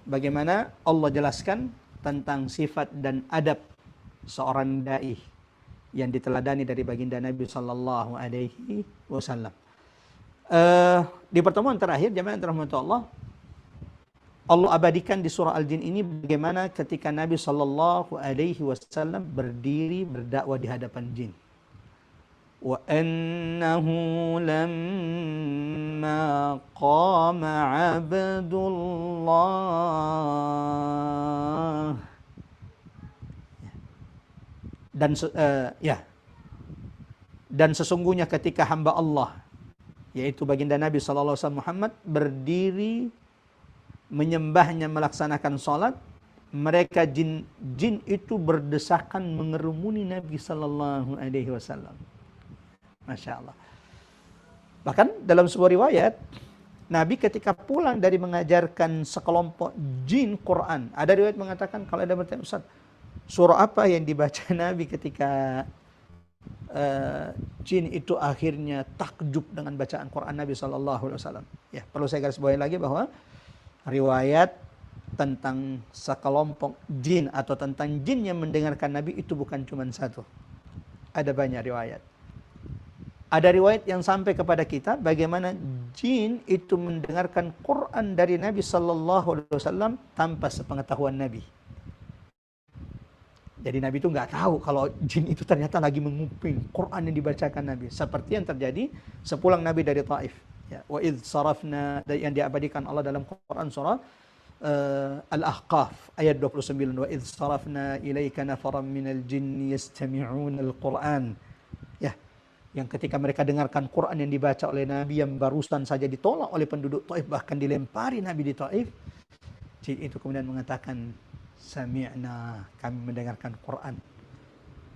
Bagaimana Allah jelaskan tentang sifat dan adab seorang dai yang diteladani dari baginda Nabi sallallahu alaihi wasallam. Di pertemuan terakhir jemaah rahmatullah Allah, Allah abadikan di surah Al-Jin ini bagaimana ketika Nabi sallallahu alaihi wasallam berdiri berdakwah di hadapan jin. Wa annahu lamma qama 'abdullah dan sesungguhnya ketika hamba Allah yaitu baginda Nabi sallallahu alaihi wasallam Muhammad berdiri menyembahnya, melaksanakan salat, mereka jin itu berdesakan mengerumuni Nabi sallallahu alaihi wasallam. Masya Allah. Bahkan dalam sebuah riwayat, Nabi ketika pulang dari mengajarkan sekelompok jin Quran, ada riwayat mengatakan, kalau ada bertanya, Ustaz, surah apa yang dibaca Nabi ketika jin itu akhirnya takjub dengan bacaan Quran Nabi SAW? Ya, perlu saya garis bawahi lagi bahwa riwayat tentang sekelompok jin atau tentang jin yang mendengarkan Nabi itu bukan cuma satu. Ada banyak riwayat. Ada riwayat yang sampai kepada kita bagaimana jin itu mendengarkan Quran dari Nabi SAW tanpa sepengetahuan Nabi. Jadi Nabi itu nggak tahu kalau jin itu ternyata lagi menguping Quran yang dibacakan Nabi. Seperti yang terjadi sepulang Nabi dari Taif. Ya, wa idh sarafna, yang diabadikan Allah dalam Quran surah Al-Ahqaf ayat 29. Wa idh sarafna ilaika nafaran minal jinni yastami'una al-Quran. Ya, yang ketika mereka dengarkan Quran yang dibaca oleh Nabi yang barusan saja ditolak oleh penduduk Taif, bahkan dilempari Nabi di Taif, jin itu kemudian mengatakan, sami'na, kami mendengarkan Quran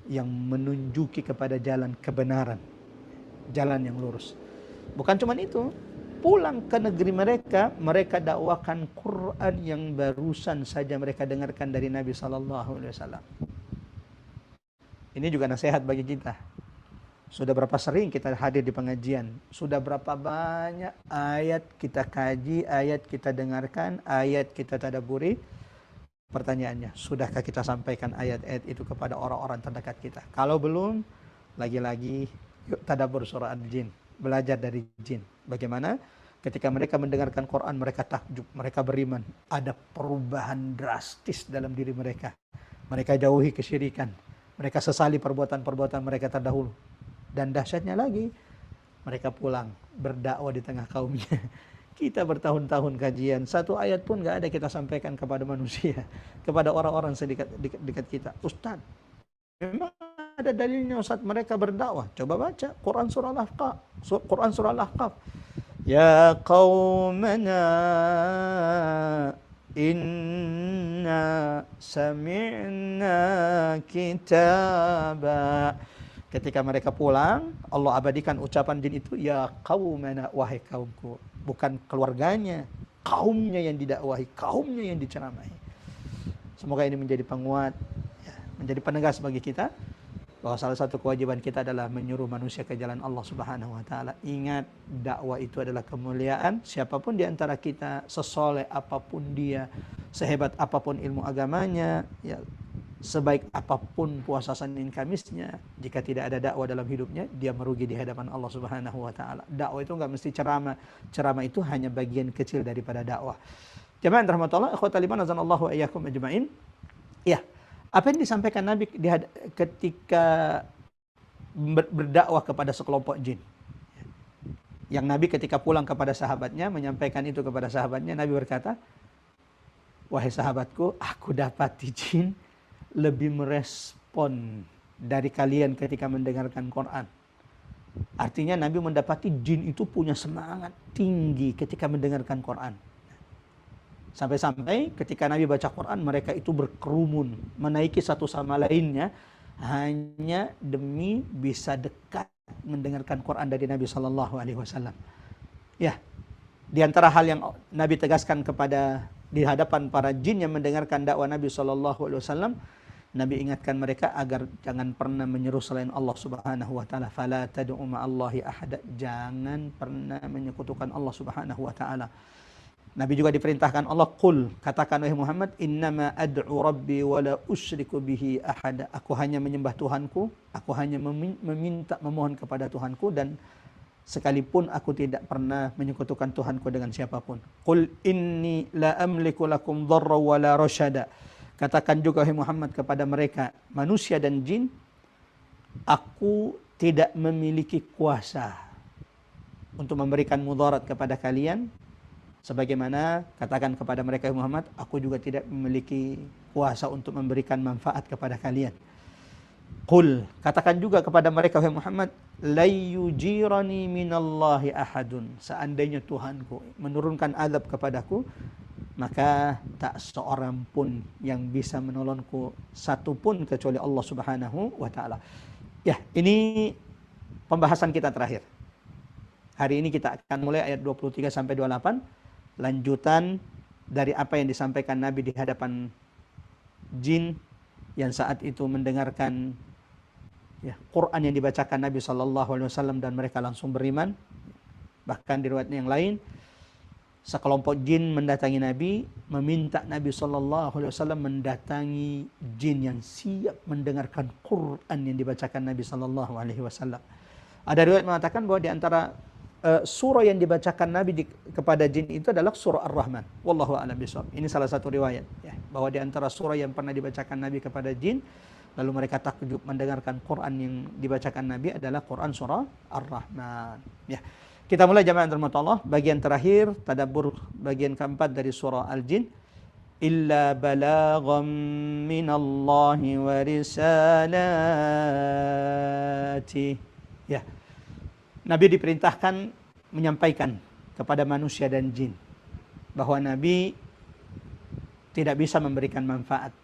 yang menunjuki kepada jalan kebenaran, jalan yang lurus. Bukan cuma itu, pulang ke negeri mereka, mereka dakwakan Quran yang barusan saja mereka dengarkan dari Nabi SAW. Ini juga nasihat bagi kita. Sudah berapa sering kita hadir di pengajian? Sudah berapa banyak ayat kita kaji, ayat kita dengarkan, ayat kita tadabburi? Pertanyaannya, sudahkah kita sampaikan ayat-ayat itu kepada orang-orang terdekat kita? Kalau belum, lagi-lagi yuk tadabbur surah Al-Jin, belajar dari jin. Bagaimana ketika mereka mendengarkan Quran, mereka takjub, mereka beriman. Ada perubahan drastis dalam diri mereka. Mereka jauhi kesyirikan. Mereka sesali perbuatan-perbuatan mereka terdahulu. Dan dahsyatnya lagi, mereka pulang berdakwah di tengah kaumnya. Kita bertahun-tahun kajian, satu ayat pun gak ada kita sampaikan kepada manusia, kepada orang-orang sedekat dekat kita. Ustaz, memang ada dalilnya Ustaz mereka berdakwah? Coba baca Quran surah Al-Ahqaf. Quran surah Al-Ahqaf. Ya qaumana inna sami'na kitaba. Ketika mereka pulang, Allah abadikan ucapan jin itu, ya qaumana, wahai kaumku. Bukan keluarganya, kaumnya yang didakwahi, kaumnya yang diceramai. Semoga ini menjadi penguat, ya, menjadi penegas bagi kita bahwa salah satu kewajiban kita adalah menyuruh manusia ke jalan Allah Subhanahu wa taala. Ingat, dakwah itu adalah kemuliaan. Siapapun di antara kita, sesoleh apapun dia, sehebat apapun ilmu agamanya, ya, sebaik apapun puasa Senin Kamisnya, jika tidak ada dakwah dalam hidupnya, dia merugi di hadapan Allah Subhanahu wa taala. Dakwah itu enggak mesti ceramah. Ceramah itu hanya bagian kecil daripada dakwah. Jemaah rahmatullah, ikhwatal iman azanallahu wa iyyakum ajmain. Ya, apa yang disampaikan Nabi ketika berdakwah kepada sekelompok jin. Yang Nabi ketika pulang kepada sahabatnya, menyampaikan itu kepada sahabatnya, Nabi berkata, wahai sahabatku, aku dapati jin lebih merespon dari kalian ketika mendengarkan Quran. Artinya Nabi mendapati jin itu punya semangat tinggi ketika mendengarkan Quran. Sampai-sampai ketika Nabi baca Quran, mereka itu berkerumun, menaiki satu sama lainnya, hanya demi bisa dekat mendengarkan Quran dari Nabi SAW. Ya, di antara hal yang Nabi tegaskan di hadapan para jin yang mendengarkan dakwah Nabi SAW, Nabi ingatkan mereka agar jangan pernah menyeru selain Allah Subhanahu wa taala. Fala tad'u ma'allahi ahada. Jangan pernah menyekutukan Allah Subhanahu wa taala. Nabi juga diperintahkan Allah, qul, katakan wahai Muhammad, innama ad'u rabbi wa la usyriku bihi ahada. Aku hanya menyembah Tuhanku, aku hanya memohon kepada Tuhanku, dan sekalipun aku tidak pernah menyekutukan Tuhanku dengan siapapun. Qul inni la amliku lakum dharra wa la rasyada. Katakan juga wahai Muhammad kepada mereka, manusia dan jin, aku tidak memiliki kuasa untuk memberikan mudarat kepada kalian. Sebagaimana katakan kepada mereka, Muhammad, aku juga tidak memiliki kuasa untuk memberikan manfaat kepada kalian. Qul, katakan juga kepada mereka, wahai Muhammad, la yujirani minallahi ahadun. Seandainya Tuhanku menurunkan azab kepadaku, maka tak seorang pun yang bisa menolongku, satu pun kecuali Allah Subhanahu wa taala. Ya, ini pembahasan kita terakhir. Hari ini kita akan mulai ayat 23 sampai 28, lanjutan dari apa yang disampaikan Nabi di hadapan jin yang saat itu mendengarkan, ya, Quran yang dibacakan Nabi SAW, dan mereka langsung beriman. Bahkan di riwayat yang lain, sekelompok jin mendatangi Nabi, meminta Nabi SAW mendatangi jin yang siap mendengarkan Quran yang dibacakan Nabi SAW. Ada riwayat mengatakan bahwa di antara surah yang dibacakan Nabi kepada jin itu adalah surah Ar-Rahman. Wallahu a'lam bishawab. Ini salah satu riwayat, ya, bahwa di antara surah yang pernah dibacakan Nabi kepada jin, lalu mereka takjub mendengarkan Quran yang dibacakan Nabi adalah Quran surah Ar-Rahman. Ya. Kita mulai jamaah rahmatullah, bagian terakhir tadabbur bagian keempat dari surah Al-Jin. Illa balagham minallahi wa risalati. Ya. Nabi diperintahkan menyampaikan kepada manusia dan jin bahwa Nabi tidak bisa memberikan manfaat,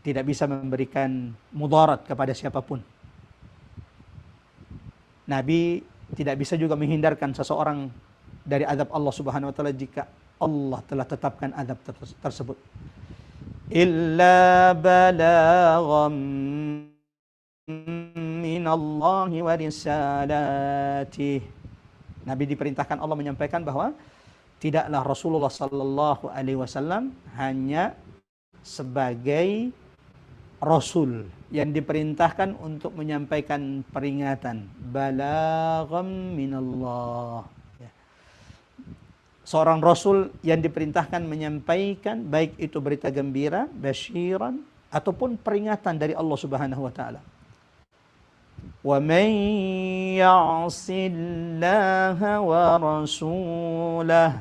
tidak bisa memberikan mudarat kepada siapapun. Nabi tidak bisa juga menghindarkan seseorang dari azab Allah Subhanahu wa taala jika Allah telah tetapkan azab tersebut. Illa balagham minallahi wa risalati. Nabi diperintahkan Allah menyampaikan bahwa tidaklah Rasulullah sallallahu alaihi wasallam hanya sebagai Rasul yang diperintahkan untuk menyampaikan peringatan, balagham minallah. Seorang Rasul yang diperintahkan menyampaikan baik itu berita gembira, basyiran, ataupun peringatan dari Allah Subhanahu wa taala. Wa man ya'sillaha wa rasulah.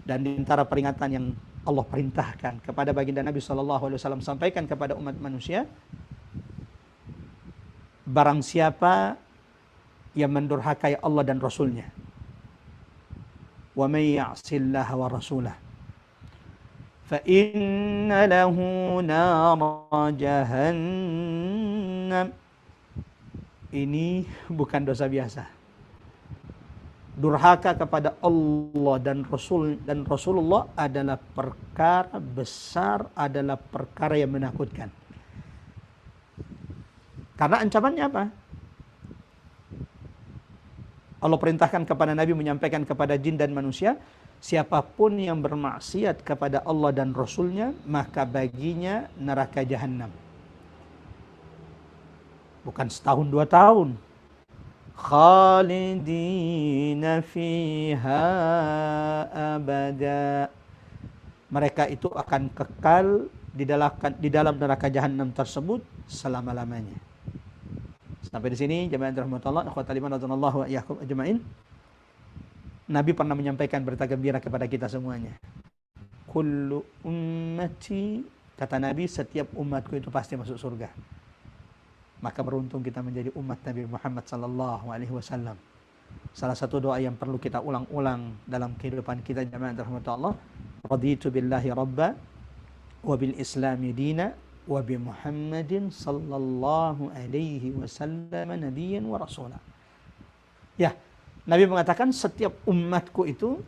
Dan di antara peringatan yang Allah perintahkan kepada baginda Nabi SAW sampaikan kepada umat manusia, barang siapa yang mendurhakai Allah dan Rasulnya, wa may ya'sillaha wa rasulah fa inna lahu nar jahannam. Ini bukan dosa biasa. Durhaka kepada Allah dan Rasulullah adalah perkara besar, adalah perkara yang menakutkan. Karena ancamannya apa? Allah perintahkan kepada Nabi menyampaikan kepada jin dan manusia, siapapun yang bermaksiat kepada Allah dan Rasulnya, maka baginya neraka jahanam. Bukan setahun 2 tahun. Khalidina fiha abada. Mereka itu akan kekal di dalam neraka jahanam tersebut selama-lamanya. Sampai di sini jemaah rahmatullah, ikhwatal iman radhiyallahu wa iyyakum ajmain. Nabi pernah menyampaikan berita gembira kepada kita semuanya. Kullu ummati, kata Nabi, setiap umatku itu pasti masuk surga. Maka beruntung kita menjadi umat Nabi Muhammad sallallahu alaihi wasallam. Salah satu doa yang perlu kita ulang-ulang dalam kehidupan kita jemaah rahmatullah, raditu billahi rabba wa bil islami dina wa bi Muhammadin sallallahu alaihi wasallam nabiyyan wa rasula. Ya, Nabi mengatakan setiap umatku itu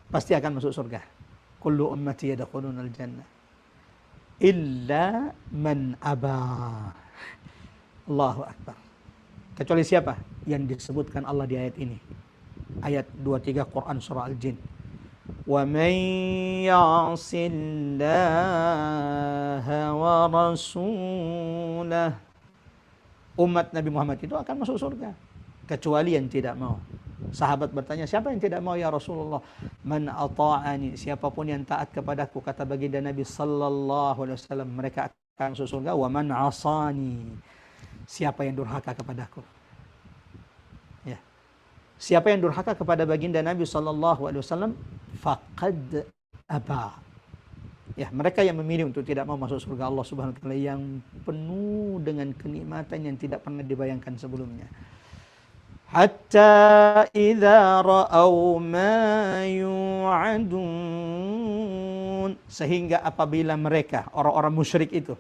pasti akan masuk surga. Kullu ummati yadkhulunal jannah illa man aba. Allahu akbar. Kecuali siapa? Yang disebutkan Allah di ayat ini. Ayat 23 Quran surah Al-Jin. Wa man ya'sillaha wa rasulah. Umat Nabi Muhammad itu akan masuk surga. Kecuali yang tidak mau. Sahabat bertanya, siapa yang tidak mau ya Rasulullah? Man ata'ani, siapapun yang taat kepadaku, kata baginda Nabi sallallahu alaihi wasallam, mereka akan masuk surga. Wa man asani, siapa yang durhaka kepadaku. Ya. Siapa yang durhaka kepada baginda Nabi sallallahu alaihi wasallam, faqad aba. Ya, mereka yang memilih untuk tidak mau masuk surga Allah Subhanahu wa taala yang penuh dengan kenikmatan yang tidak pernah dibayangkan sebelumnya. Hatta idza ra'au ma yu'adun, sehingga apabila mereka orang-orang musyrik itu.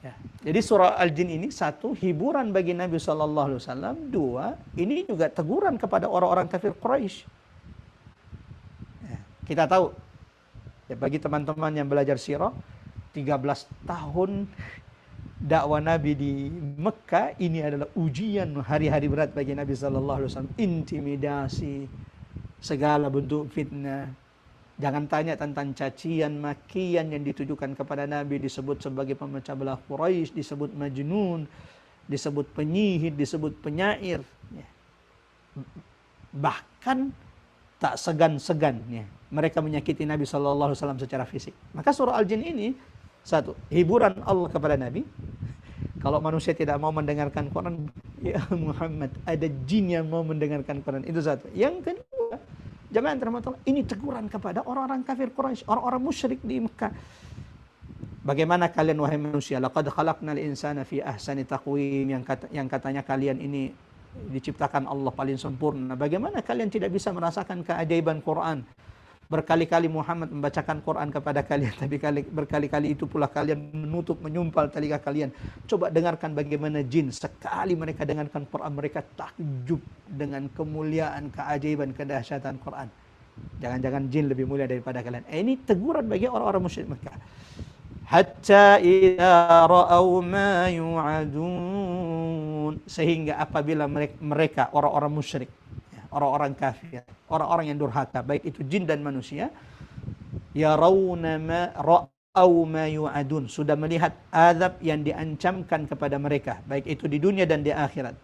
Ya. Jadi surah Al-Jin ini satu, hiburan bagi Nabi sallallahu alaihi wasallam, dua, ini juga teguran kepada orang-orang kafir Quraisy. Ya. Kita tahu ya, bagi teman-teman yang belajar sirah, 13 tahun dakwah Nabi di Mekah ini adalah ujian hari-hari berat bagi Nabi sallallahu alaihi wasallam, intimidasi, segala bentuk fitnah. Jangan tanya tentang cacian, makian yang ditujukan kepada Nabi, disebut sebagai pemecah belah Quraisy, disebut majnun, disebut penyihir, disebut penyair. Ya. Bahkan tak segan-segan ya, mereka menyakiti Nabi sallallahu alaihi wasallam secara fisik. Maka surah Al-Jin ini satu, hiburan Allah kepada Nabi. Kalau manusia tidak mau mendengarkan Quran, ya Muhammad, ada jin yang mau mendengarkan Quran. Itu satu. Yang kedua, jemaah rahmatullah, ini teguran kepada orang-orang kafir Quraisy, orang-orang musyrik di Mekah. Bagaimana kalian wahai manusia, laqad khalaqnal insana fi ahsani taqwim, yang katanya kalian ini diciptakan Allah paling sempurna. Bagaimana kalian tidak bisa merasakan keajaiban Quran? Berkali-kali Muhammad membacakan Quran kepada kalian, tapi berkali-kali itu pula kalian menutup, menyumpal telinga kalian. Coba dengarkan bagaimana jin, sekali mereka dengarkan Quran, mereka takjub dengan kemuliaan, keajaiban, kedahsyatan Quran. Jangan-jangan jin lebih mulia daripada kalian. Ini teguran bagi orang-orang musyrik Mekah. Hatta idza ra'au ma yu'adun, sehingga apabila mereka orang-orang musyrik, orang-orang kafir, orang-orang yang durhaka, baik itu jin dan manusia, yarawna ma ra'au ma yu'adun, sudah melihat azab yang diancamkan kepada mereka, baik itu di dunia dan di akhirat.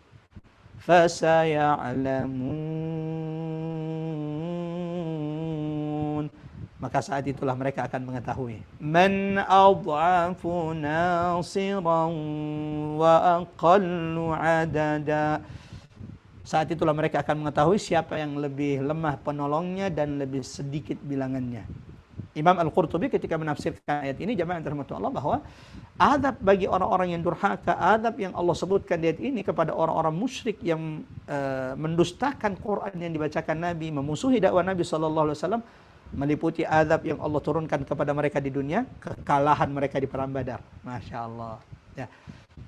Fasaya'lamun, maka saat itulah mereka akan mengetahui man adhafu nasiran wa aqallu adada. Saat itulah mereka akan mengetahui siapa yang lebih lemah penolongnya dan lebih sedikit bilangannya. Imam Al-Qurtubi ketika menafsirkan ayat ini, jamaah yang dirahmati Allah, bahwa adab bagi orang-orang yang durhaka, adab yang Allah sebutkan di ayat ini kepada orang-orang musyrik yang mendustakan Quran yang dibacakan Nabi, memusuhi dakwah Nabi sallallahu alaihi wasallam, meliputi adab yang Allah turunkan kepada mereka di dunia, kekalahan mereka di perang Badar. Masya Allah. Ya.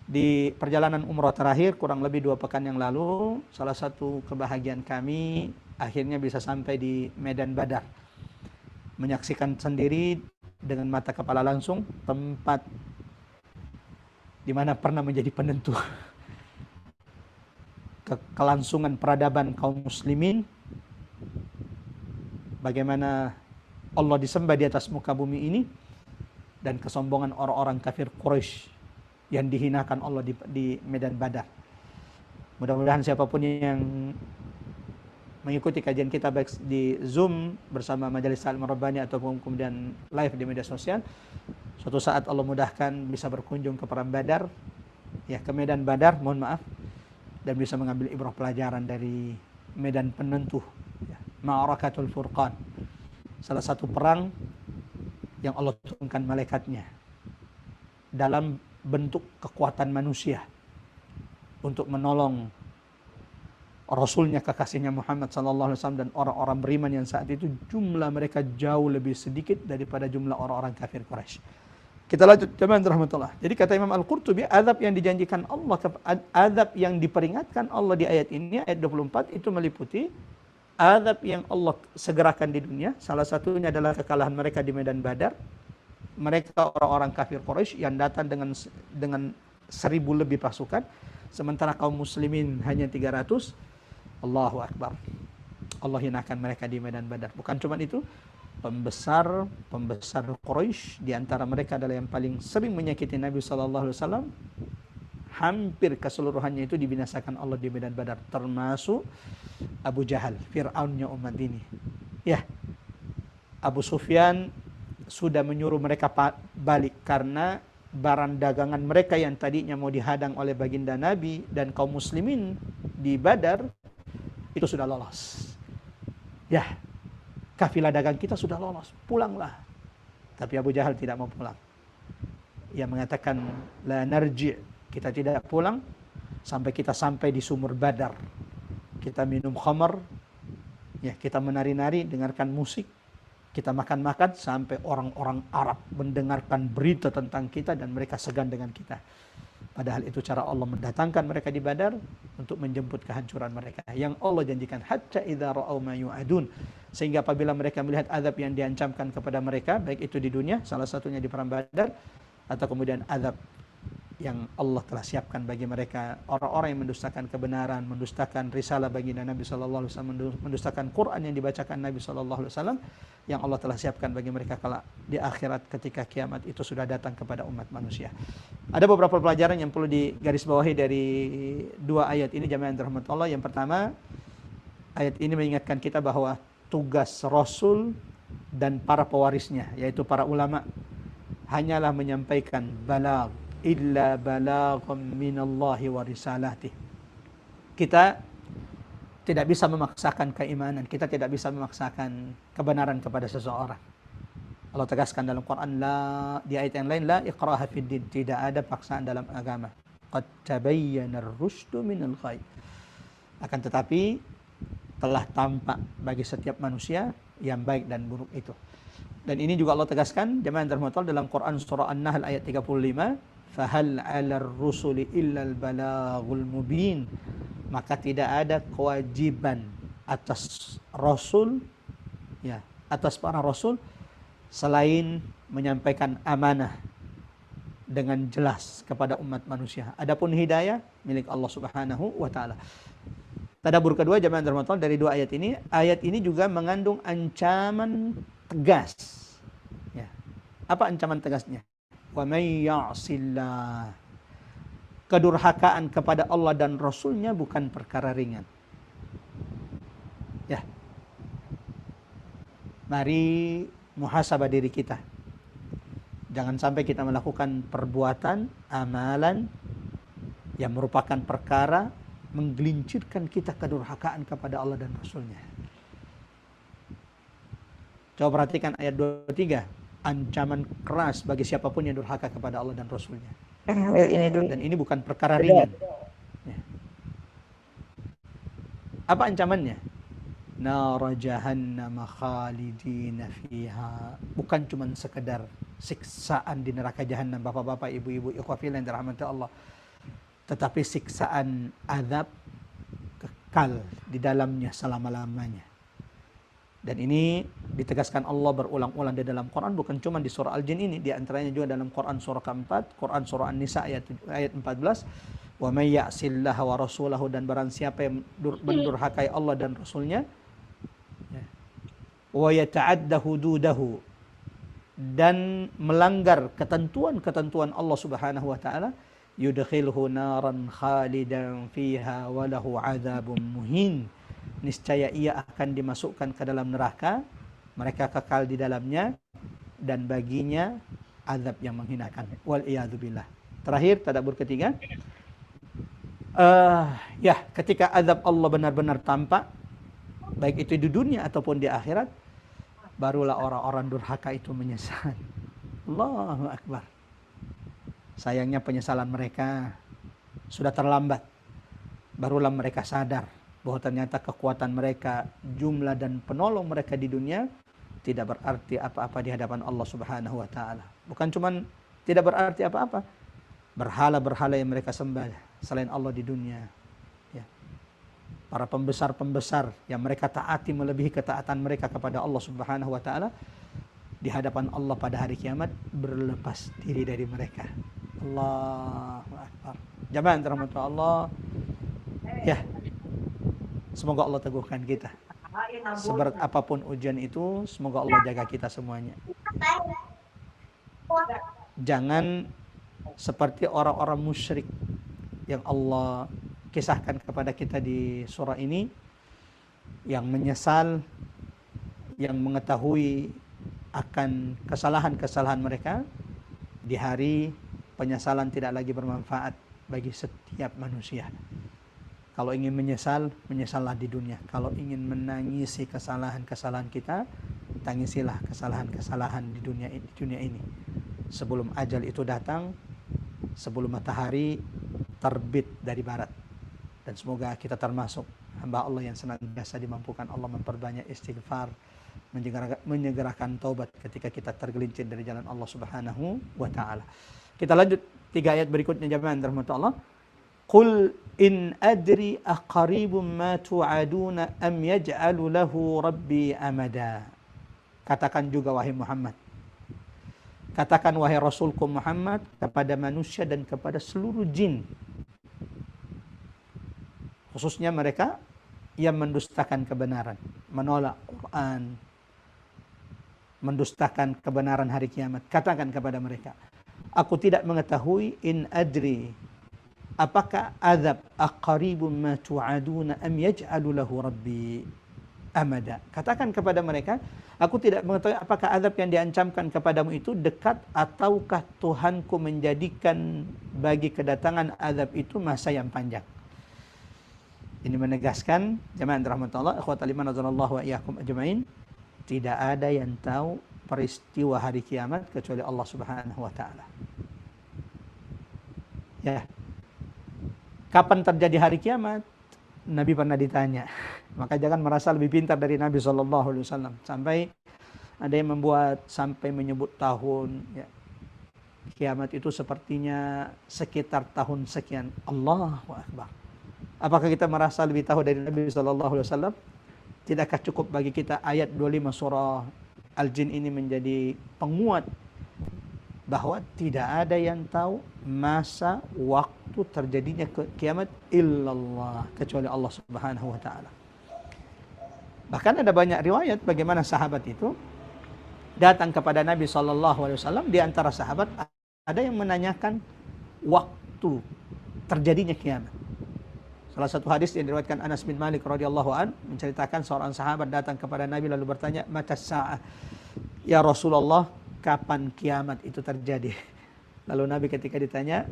Di perjalanan umrah terakhir kurang lebih 2 pekan yang lalu, salah satu kebahagiaan kami akhirnya bisa sampai di Medan Badar, menyaksikan sendiri dengan mata kepala langsung tempat di mana pernah menjadi penentu kelangsungan peradaban kaum muslimin, bagaimana Allah disembah di atas muka bumi ini, dan kesombongan orang-orang kafir Quraisy yang dihinakan Allah di Medan Badar. Mudah-mudahan siapapun yang mengikuti kajian kita baik di Zoom bersama Majelis Ta'lim Rabbani ataupun kemudian live di media sosial, suatu saat Allah mudahkan bisa berkunjung ke perang Badar, ya, ke Medan Badar, mohon maaf, dan bisa mengambil ibrah pelajaran dari medan penentu, ya, Ma'arakatul Furqan, salah satu perang yang Allah turunkan malaikatnya dalam bentuk kekuatan manusia untuk menolong Rasulnya, kekasihnya Muhammad sallallahu alaihi wasallam, dan orang-orang beriman yang saat itu jumlah mereka jauh lebih sedikit daripada jumlah orang-orang kafir Quraisy. Kita lanjut, jemaah rahmatullah. Jadi kata Imam Al-Qurtubi, azab yang dijanjikan Allah, azab yang diperingatkan Allah di ayat ini, ayat 24, itu meliputi azab yang Allah segerakan di dunia. Salah satunya adalah kekalahan mereka di Medan Badar. Mereka orang-orang kafir Quraisy yang datang dengan 1000 lebih pasukan, sementara kaum muslimin hanya 300. Allahu Akbar. Allah hinakan mereka di Medan Badar. Bukan cuma itu, pembesar Quraisy di antara mereka adalah yang paling sering menyakiti Nabi sallallahu alaihi wasallam. Hampir keseluruhannya itu dibinasakan Allah di Medan Badar, termasuk Abu Jahal, Fir'aunnya umat ini. Ya, Abu Sufyan sudah menyuruh mereka balik karena barang dagangan mereka yang tadinya mau dihadang oleh baginda Nabi dan kaum muslimin di Badar itu sudah lolos. Ya, kafilah dagang kita sudah lolos, pulanglah. Tapi Abu Jahal tidak mau pulang. Ia mengatakan, la narji', kita tidak pulang sampai kita sampai di sumur Badar. Kita minum khamar, ya, kita menari-nari, dengarkan musik, kita makan-makan sampai orang-orang Arab mendengarkan berita tentang kita dan mereka segan dengan kita. Padahal itu cara Allah mendatangkan mereka di Badar untuk menjemput kehancuran mereka. Yang Allah janjikan, hatta idza ra'au ma yu'adun, sehingga apabila mereka melihat azab yang diancamkan kepada mereka, baik itu di dunia, salah satunya di perang Badar, atau kemudian azab yang Allah telah siapkan bagi mereka, orang-orang yang mendustakan kebenaran, mendustakan risalah baginda Nabi sallallahu alaihi wasallam, mendustakan Quran yang dibacakan Nabi sallallahu alaihi wasallam, yang Allah telah siapkan bagi mereka kala di akhirat ketika kiamat itu sudah datang kepada umat manusia. Ada beberapa pelajaran yang perlu digarisbawahi dari 2 ayat ini, jamaah yang dirahmati Allah. Yang pertama, ayat ini mengingatkan kita bahwa tugas Rasul dan para pewarisnya, yaitu para ulama, hanyalah menyampaikan balagh, illa balaghum minallahi wa risalatihi. Kita tidak bisa memaksakan keimanan, kita tidak bisa memaksakan kebenaran kepada seseorang. Allah tegaskan dalam Quran, di ayat yang lain, la ikraha fid din, tidak ada paksaan dalam agama. Qad tabayyana ar-rusydu minal ghayy. Akan tetapi telah tampak bagi setiap manusia yang baik dan buruk itu. Dan ini juga Allah tegaskan, jemaah yang dirahmati Allah, dalam Quran surah An-Nahl ayat 35, fahal 'alar rusuli illal balaghul mubin. Maka tidak ada kewajiban atas rasul, ya, atas para rasul selain menyampaikan amanah dengan jelas kepada umat manusia. Adapun hidayah milik Allah Subhanahu wa taala. Tadabbur kedua, jemaah yang dirahmati Allah, dari 2 ayat ini juga mengandung ancaman tegas. Ya. Apa ancaman tegasnya? Wa may ya'sillah. Kedurhakaan kepada Allah dan Rasulnya bukan perkara ringan. Ya. Mari muhasabah diri kita. Jangan sampai kita melakukan perbuatan, amalan yang merupakan perkara menggelincirkan kita kedurhakaan kepada Allah dan Rasulnya. Coba perhatikan ayat 23. Ancaman keras bagi siapapun yang durhaka kepada Allah dan Rasulnya. Ini dulu. Dan ini bukan perkara ringan. Ya. Apa ancamannya? Nara jahannam khalidina fiha. Bukan cuma sekedar siksaan di neraka jahanam, bapak-bapak, ibu-ibu, ikhwah fillah yang dirahmati Allah, tetapi siksaan azab kekal di dalamnya selama-lamanya. Dan ini ditegaskan Allah berulang-ulang di dalam Quran, bukan cuma di surah Al-Jin ini, di antaranya juga dalam Quran surah keempat, Quran surah An-Nisa ayat 14. Wa may ya'sillaha wa rasulahu, dan barang siapa yang mendurhakai Allah dan Rasulnya, wa yata'adda hududahu, dan melanggar ketentuan-ketentuan Allah Subhanahu wa taala, yudkhilhu naran khalidan fiha wa lahu 'adzabun muhin. Niscaya ia akan dimasukkan ke dalam neraka, mereka kekal di dalamnya, dan baginya azab yang menghinakan. Wal iyadzubillah. Terakhir, tadabbur ketiga. Ketika azab Allah benar-benar tampak, baik itu di dunia ataupun di akhirat, barulah orang-orang durhaka itu menyesal. Allahu Akbar. Sayangnya penyesalan mereka sudah terlambat. Barulah mereka sadar bahwa ternyata kekuatan mereka, jumlah dan penolong mereka di dunia tidak berarti apa-apa di hadapan Allah Subhanahu wa taala. Bukan cuman tidak berarti apa-apa, berhala-berhala yang mereka sembah selain Allah di dunia, ya. Para pembesar-pembesar yang mereka taati melebihi ketaatan mereka kepada Allah Subhanahu wa taala, di hadapan Allah pada hari kiamat berlepas diri dari mereka. Allahu Akbar. Jamaah rahmatullah Allah. Ya. Semoga Allah teguhkan kita. Seberat apapun ujian itu, semoga Allah jaga kita semuanya. Jangan seperti orang-orang musyrik yang Allah kisahkan kepada kita di surah ini, yang menyesal, yang mengetahui akan kesalahan-kesalahan mereka. Di hari penyesalan tidak lagi bermanfaat bagi setiap manusia. Kalau ingin menyesal, menyesallah di dunia. Kalau ingin menangisi kesalahan-kesalahan kita, tangisilah kesalahan-kesalahan di dunia ini. Sebelum ajal itu datang, sebelum matahari terbit dari barat. Dan semoga kita termasuk hamba Allah yang senantiasa dimampukan Allah memperbanyak istighfar, menyegerakan taubat ketika kita tergelincir dari jalan Allah Subhanahu wa taala. Kita lanjut 3 ayat berikutnya, jamaah rahmatullah Allah. Qul in adri aqaribun ma tu'aduna am yaj'alu lahu rabbi amada. Katakan juga wahai Muhammad. Katakan wahai Rasulku Muhammad kepada manusia dan kepada seluruh jin, khususnya mereka yang mendustakan kebenaran, menolak Quran, mendustakan kebenaran hari kiamat. Katakan kepada mereka, aku tidak mengetahui, in adri, apakah azab aqaribun ma tu'aduna am yaj'alu lahu rabbi amada. Katakan kepada mereka, aku tidak mengetahui apakah azab yang diancamkan kepadamu itu dekat, ataukah Tuhanku menjadikan bagi kedatangan azab itu masa yang panjang. Ini menegaskan, jamaah rahmatullah, ikhwatal iman azallahu wa iyyakum ajmain, tidak ada yang tahu peristiwa hari kiamat kecuali Allah Subhanahu wa taala. Ya. Kapan terjadi hari kiamat? Nabi pernah ditanya. Maka jangan merasa lebih pintar dari Nabi SAW. Sampai ada yang sampai menyebut tahun. Ya. Kiamat itu sepertinya sekitar tahun sekian. Allahu Akbar. Apakah kita merasa lebih tahu dari Nabi SAW? Tidakkah cukup bagi kita ayat 25 surah Al-Jin ini menjadi penguat bahwa tidak ada yang tahu masa waktu terjadinya kiamat illallah, kecuali Allah Subhanahu wa taala. Bahkan ada banyak riwayat bagaimana sahabat itu datang kepada Nabi SAW. Di antara sahabat ada yang menanyakan waktu terjadinya kiamat. Salah satu hadis yang diriwayatkan Anas bin Malik radhiyallahu an menceritakan seorang sahabat datang kepada Nabi lalu bertanya, "Mata sa'ah?" Ya Rasulullah, kapan kiamat itu terjadi? Lalu Nabi ketika ditanya,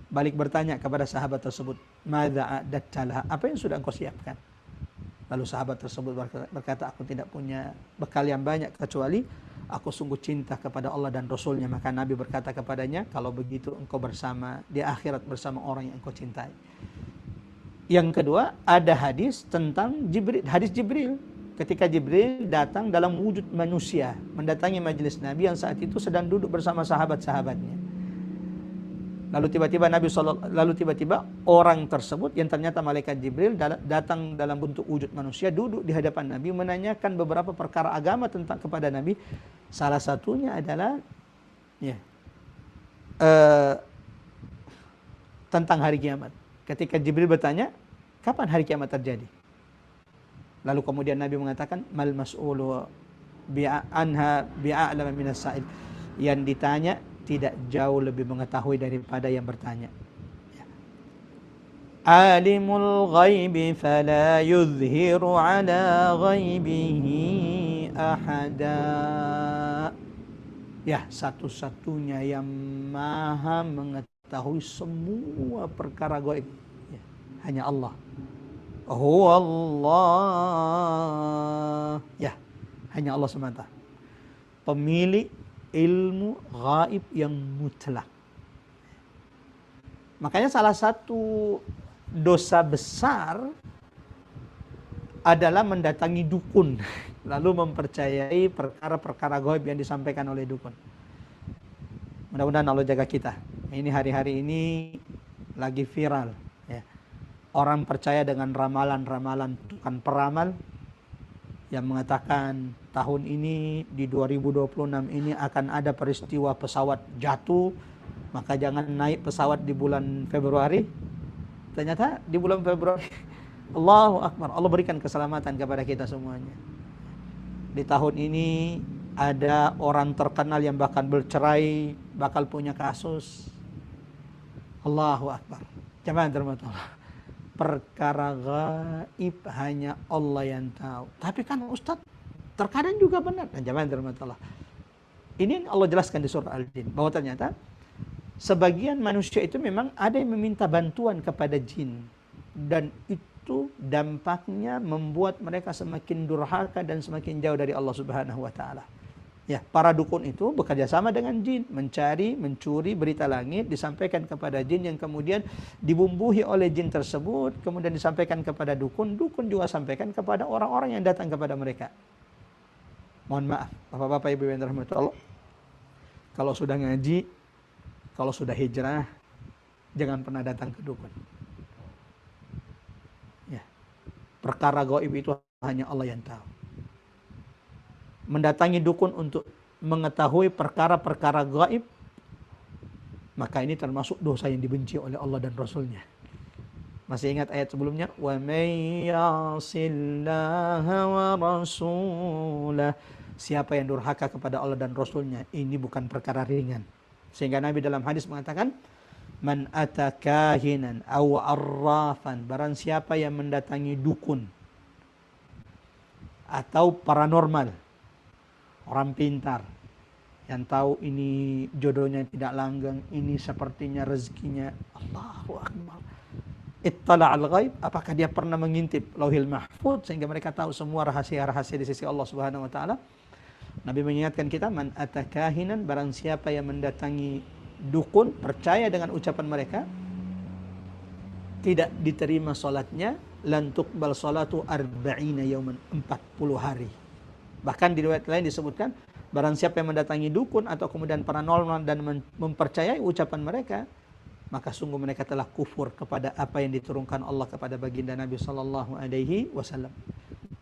balik bertanya kepada sahabat tersebut, "Madza a'dadta laha?" Apa yang sudah engkau siapkan? Lalu sahabat tersebut berkata, aku tidak punya bekal yang banyak kecuali aku sungguh cinta kepada Allah dan Rasulnya. Maka Nabi berkata kepadanya, kalau begitu engkau bersama di akhirat bersama orang yang engkau cintai. Yang kedua, ada hadis tentang Jibril, hadis Jibril. Ketika Jibril datang dalam wujud manusia, mendatangi majelis Nabi yang saat itu sedang duduk bersama sahabat-sahabatnya. Lalu tiba-tiba orang tersebut yang ternyata malaikat Jibril datang dalam bentuk wujud manusia, duduk di hadapan Nabi, menanyakan beberapa perkara agama kepada Nabi. Salah satunya adalah tentang hari kiamat. Ketika Jibril bertanya, kapan hari kiamat terjadi? Lalu kemudian Nabi mengatakan, mal mas'ulu anha bi'a'lama minas sa'il. Yang ditanya tidak jauh lebih mengetahui daripada yang bertanya. Alimul ghaibi fala yuzhiru ala ghaibihi ahada. Ya, satu-satunya yang maha mengetahui semua perkara gaib, ya, hanya Allah. Huwa Allah. Ya, hanya Allah semata. Pemilik ilmu gaib yang mutlak. Makanya salah satu dosa besar adalah mendatangi dukun lalu mempercayai perkara-perkara gaib yang disampaikan oleh dukun. Mudah-mudahan Allah jaga kita. Ini hari-hari ini lagi viral, ya. Orang percaya dengan ramalan-ramalan tukang peramal yang mengatakan tahun ini di 2026 ini akan ada peristiwa pesawat jatuh, maka jangan naik pesawat di bulan Februari. Ternyata di bulan Februari, Allahu Akbar, Allah berikan keselamatan kepada kita semuanya. Di tahun ini ada orang terkenal yang bahkan bercerai, bakal punya kasus. Allahu Akbar. Jamaah terhormat Allah. Perkara gaib hanya Allah yang tahu. Tapi kan Ustaz, terkadang juga benar. Dan jamaah terhormat Allah. Ini yang Allah jelaskan di surah Al-Jin, bahwa ternyata sebagian manusia itu memang ada yang meminta bantuan kepada jin. Dan itu dampaknya membuat mereka semakin durhaka dan semakin jauh dari Allah Subhanahu wa taala. Ya, para dukun itu bekerja sama dengan jin, mencuri berita langit, disampaikan kepada jin yang kemudian dibumbuhi oleh jin tersebut, kemudian disampaikan kepada dukun, dukun juga sampaikan kepada orang-orang yang datang kepada mereka. Mohon maaf, Bapak-bapak, Ibu yang dirahmati Allah, kalau sudah ngaji, kalau sudah hijrah, jangan pernah datang ke dukun. Ya. Perkara gaib itu hanya Allah yang tahu. Mendatangi dukun untuk mengetahui perkara-perkara gaib, maka ini termasuk dosa yang dibenci oleh Allah dan Rasulnya. Masih ingat ayat sebelumnya? Wa may ya'sillaha wa rasulah. Siapa yang durhaka kepada Allah dan Rasulnya, ini bukan perkara ringan. Sehingga Nabi dalam hadis mengatakan, man atakahinan aw arrafan, barang siapa yang mendatangi dukun atau paranormal, orang pintar yang tahu ini jodohnya tidak langgeng, ini sepertinya rezekinya, Allahu Akbar, ittala al-ghaib, apakah dia pernah mengintip Lauhil Mahfuz sehingga mereka tahu semua rahasia-rahasia di sisi Allah Subhanahu wa taala. Nabi mengingatkan kita, man atakahinan, barang siapa yang mendatangi dukun, percaya dengan ucapan mereka, tidak diterima salatnya, lan tuqbal salatu arba'ina yauman, 40 hari. Bahkan di riwayat lain disebutkan, barang siapa yang mendatangi dukun atau kemudian paranormal dan mempercayai ucapan mereka, maka sungguh mereka telah kufur kepada apa yang diturunkan Allah kepada baginda Nabi sallallahu alaihi wasallam.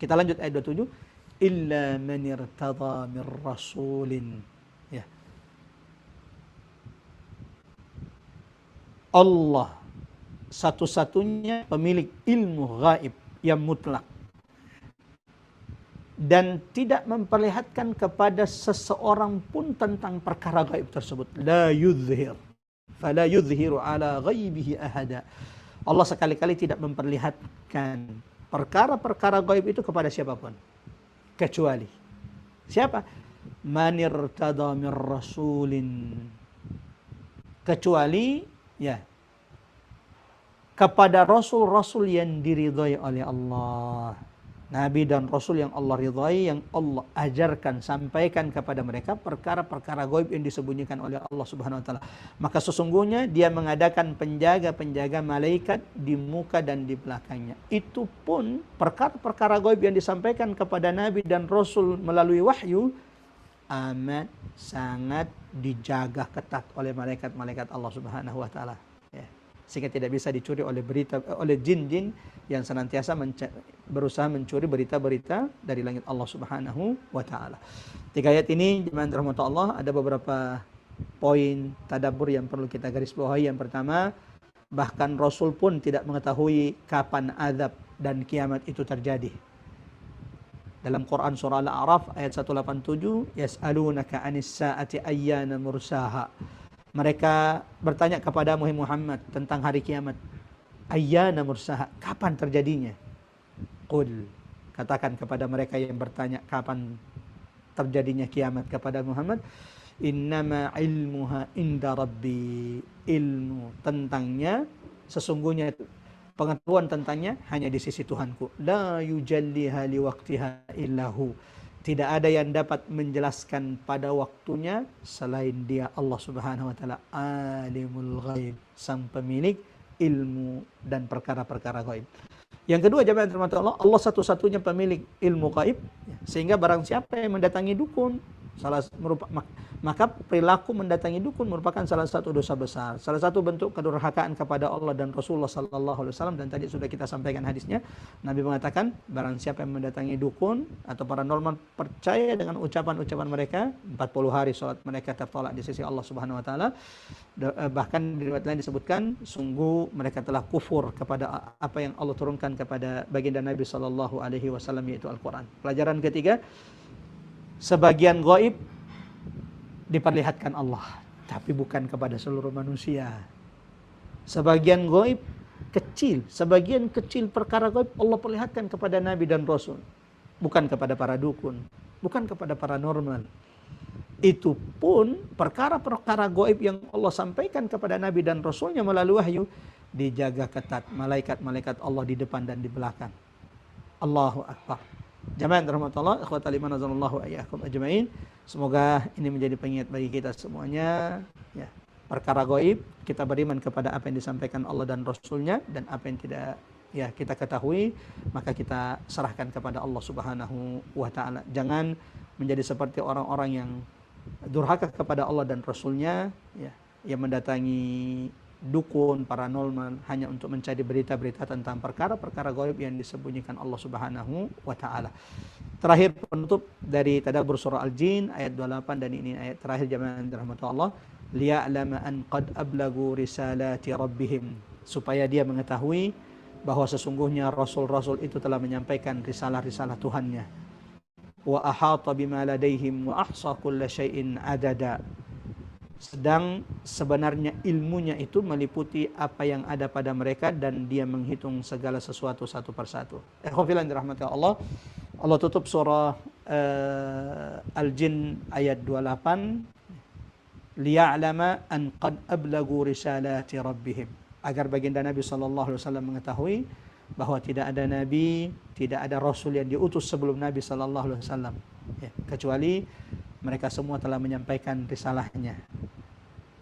Kita lanjut ayat 27. Illa man irtada mir rasulin. Ya. Allah satu-satunya pemilik ilmu gaib yang mutlak dan tidak memperlihatkan kepada seseorang pun tentang perkara gaib tersebut. La yuzhir, fala yuzhiru ala ghaibihi ahada. Allah sekali-kali tidak memperlihatkan perkara-perkara gaib itu kepada siapapun, kecuali siapa? Man irtada mir rasulin, kecuali ya kepada rasul-rasul yang diridhai oleh Allah. Nabi dan Rasul yang Allah ridhai, yang Allah ajarkan, sampaikan kepada mereka perkara-perkara gaib yang disembunyikan oleh Allah Subhanahu wa taala. Maka sesungguhnya dia mengadakan penjaga-penjaga malaikat di muka dan di belakangnya. Itu pun perkara-perkara gaib yang disampaikan kepada Nabi dan Rasul melalui wahyu amat sangat dijaga ketat oleh malaikat-malaikat Allah Subhanahu wa taala. Ya. Sehingga tidak bisa dicuri oleh jin-jin yang senantiasa berusaha mencuri berita-berita dari langit Allah Subhanahu wa taala. 3 ayat ini jemaah rahmat Allah ada beberapa poin tadabbur yang perlu kita garis bawahi. Yang pertama, bahkan Rasul pun tidak mengetahui kapan azab dan kiamat itu terjadi. Dalam Quran surah Al-A'raf ayat 187, yas'alunaka 'anis sa'ati ayyana mursaha. Mereka bertanya kepada Muhammad tentang hari kiamat. Ayyana mursaha, kapan terjadinya? Qul, katakan kepada mereka yang bertanya kapan terjadinya kiamat kepada Muhammad, innama ilmuha inda rabbi. Ilmu tentangnya, sesungguhnya pengetahuan tentangnya hanya di sisi Tuhanku. La yujalliha liwaqtiha illahu. Tidak ada yang dapat menjelaskan pada waktunya selain Dia, Allah Subhanahu wa taala. Alimul ghaib, sang pemilik ilmu dan perkara-perkara gaib. Yang kedua, jemaah rahmat Allah, Allah satu-satunya pemilik ilmu gaib, sehingga barang siapa yang mendatangi dukun, maka perilaku mendatangi dukun merupakan salah satu dosa besar, salah satu bentuk kedurhakaan kepada Allah dan Rasulullah sallallahu alaihi wasallam. Dan tadi sudah kita sampaikan hadisnya, Nabi mengatakan barang siapa yang mendatangi dukun atau paranormal percaya dengan ucapan-ucapan mereka, 40 hari salat mereka tertolak di sisi Allah Subhanahu wa taala. Bahkan di riwayat lain disebutkan sungguh mereka telah kufur kepada apa yang Allah turunkan kepada baginda Nabi sallallahu alaihi wasallam, yaitu Al-Qur'an. Pelajaran ketiga, sebagian gaib diperlihatkan Allah, tapi bukan kepada seluruh manusia. Sebagian gaib kecil, sebagian kecil perkara gaib Allah perlihatkan kepada Nabi dan Rasul, bukan kepada para dukun, bukan kepada paranormal. Itu pun perkara-perkara gaib yang Allah sampaikan kepada Nabi dan Rasulnya melalui wahyu dijaga ketat malaikat-malaikat Allah di depan dan di belakang. Allahu Akbar. Jamaah rahmatullah, ikhwatal iman azanallahu ayyakum ajmain. Semoga ini menjadi pengingat bagi kita semuanya, ya. Perkara gaib kita beriman kepada apa yang disampaikan Allah dan Rasulnya, dan apa yang tidak ya kita ketahui maka kita serahkan kepada Allah Subhanahu wa taala. Jangan menjadi seperti orang-orang yang durhaka kepada Allah dan Rasulnya, ya, yang mendatangi dukun, paranormal hanya untuk mencari berita-berita tentang perkara-perkara gaib yang disembunyikan Allah Subhanahu wa taala. Terakhir penutup dari tadabbur surah Al-Jin ayat 28, dan ini ayat terakhir jemaah rahmatullah Allah, liya'lama an qad ablagu risalati rabbihim, supaya dia mengetahui bahwa sesungguhnya rasul-rasul itu telah menyampaikan risalah-risalah Tuhannya. Wa ahata bima ladaihim wa ahsa kulla syai'in adada. Sedang sebenarnya ilmunya itu meliputi apa yang ada pada mereka, dan dia menghitung segala sesuatu satu persatu. Ikhwafillah dirahmati Allah. Allah tutup surah Al-Jin ayat 28, liya'lama an qad ablagu risalati rabbihim, agar baginda Nabi sallallahu alaihi wasallam mengetahui bahwa tidak ada nabi, tidak ada rasul yang diutus sebelum Nabi sallallahu alaihi wasallam, ya, kecuali mereka semua telah menyampaikan risalahnya.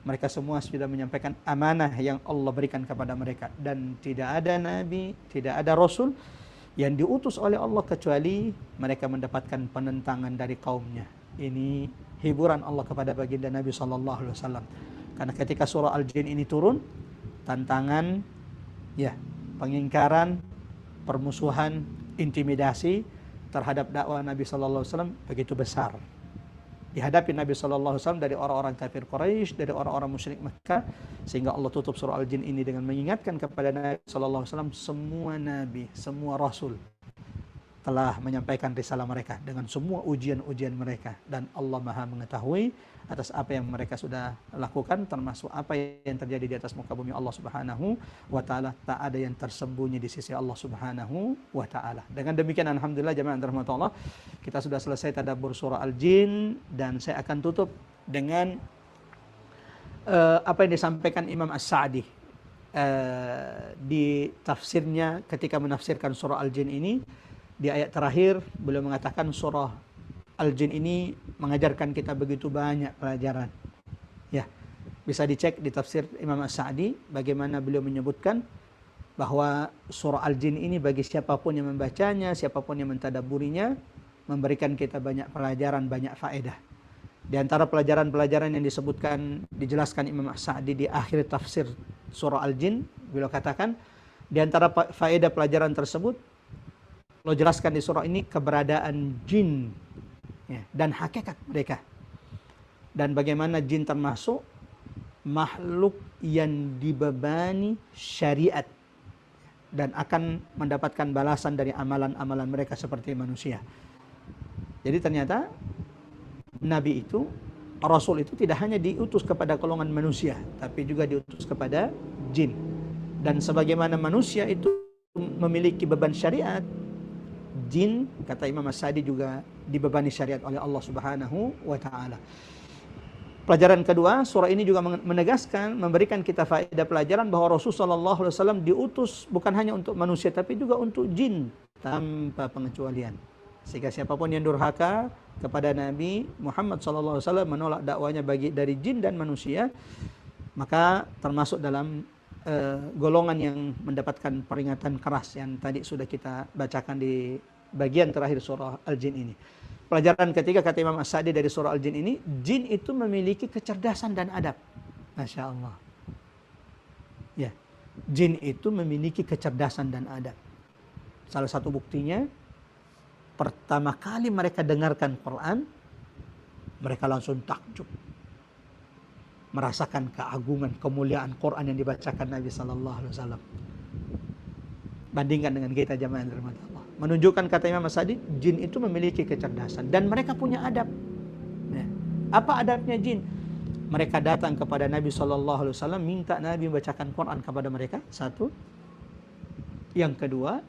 Mereka semua sudah menyampaikan amanah yang Allah berikan kepada mereka. Dan tidak ada nabi, tidak ada rasul yang diutus oleh Allah kecuali mereka mendapatkan penentangan dari kaumnya. Ini hiburan Allah kepada baginda Nabi SAW. Karena ketika surah Al-Jin ini turun, tantangan, ya, pengingkaran, permusuhan, intimidasi terhadap dakwah Nabi SAW begitu besar. Dihadapi Nabi SAW dari orang-orang kafir Quraisy, dari orang-orang musyrik Mekah, sehingga Allah tutup surah Al-Jin ini dengan mengingatkan kepada Nabi SAW, semua nabi, semua rasul telah menyampaikan risalah mereka dengan semua ujian-ujian mereka, dan Allah Maha mengetahui atas apa yang mereka sudah lakukan, termasuk apa yang terjadi di atas muka bumi Allah Subhanahu wa taala. Tak ada yang tersembunyi di sisi Allah Subhanahu wa taala. Dengan demikian alhamdulillah jemaah rahmatullah, kita sudah selesai tadabbur surah Al-Jin, dan saya akan tutup dengan apa yang disampaikan Imam As-Sa'di di tafsirnya ketika menafsirkan surah Al-Jin ini. Di ayat terakhir beliau mengatakan surah Al-Jin ini mengajarkan kita begitu banyak pelajaran. Ya, bisa dicek di tafsir Imam As-Sa'di bagaimana beliau menyebutkan bahwa surah Al-Jin ini bagi siapapun yang membacanya, siapapun yang mentadabburinya, memberikan kita banyak pelajaran, banyak faedah. Di antara pelajaran-pelajaran yang disebutkan, dijelaskan Imam As-Sa'di di akhir tafsir surah Al-Jin, beliau katakan, di antara faedah pelajaran tersebut, Allah jelaskan di surah ini keberadaan jin, ya, dan hakikat mereka. Dan bagaimana jin termasuk makhluk yang dibebani syariat dan akan mendapatkan balasan dari amalan-amalan mereka seperti manusia. Jadi ternyata Nabi itu, Rasul itu tidak hanya diutus kepada golongan manusia, tapi juga diutus kepada jin. Dan sebagaimana manusia itu memiliki beban syariat, jin, kata Imam As-Sa'di, juga dibebani syariat oleh Allah Subhanahu wa Ta'ala. Pelajaran kedua, surah ini juga menegaskan, memberikan kita faedah pelajaran bahwa Rasulullah SAW diutus bukan hanya untuk manusia, tapi juga untuk jin tanpa pengecualian. Sehingga siapapun yang durhaka kepada Nabi Muhammad SAW, menolak dakwanya dari jin dan manusia, maka termasuk dalam golongan yang mendapatkan peringatan keras yang tadi sudah kita bacakan di bagian terakhir surah Al-Jin ini. Pelajaran ketiga, kata Imam As-Sa'di, dari surah Al-Jin ini, jin itu memiliki kecerdasan dan adab. Masya Allah. Ya, jin itu memiliki kecerdasan dan adab. Salah satu buktinya, pertama kali mereka dengarkan Quran, mereka langsung takjub, merasakan keagungan, kemuliaan Quran yang dibacakan Nabi Sallallahu Alaihi Wasallam. Bandingkan dengan kita jamaah yang dirahmati Allah. Menunjukkan, kata Imam As-Sa'di, jin itu memiliki kecerdasan dan mereka punya adab. Nah, apa adabnya jin? Mereka datang kepada Nabi Sallallahu Alaihi Wasallam, minta Nabi membacakan Quran kepada mereka. Satu. Yang kedua,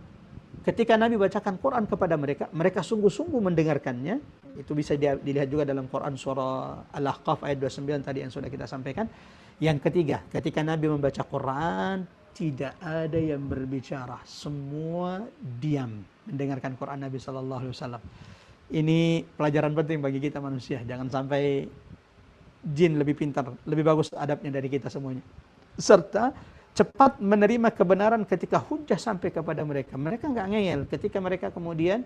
ketika Nabi bacakan Quran kepada mereka, mereka sungguh-sungguh mendengarkannya. Itu bisa dilihat juga dalam Quran surah Al-Ahqaf ayat 29 tadi yang sudah kita sampaikan. Yang ketiga, ketika Nabi membaca Quran, tidak ada yang berbicara, semua diam mendengarkan Quran Nabi Sallallahu Alaihi Wasallam. Ini pelajaran penting bagi kita manusia. Jangan sampai jin lebih pintar, lebih bagus adabnya dari kita semuanya. Serta cepat menerima kebenaran ketika hujah sampai kepada mereka. Mereka nggak ngeyel ketika mereka kemudian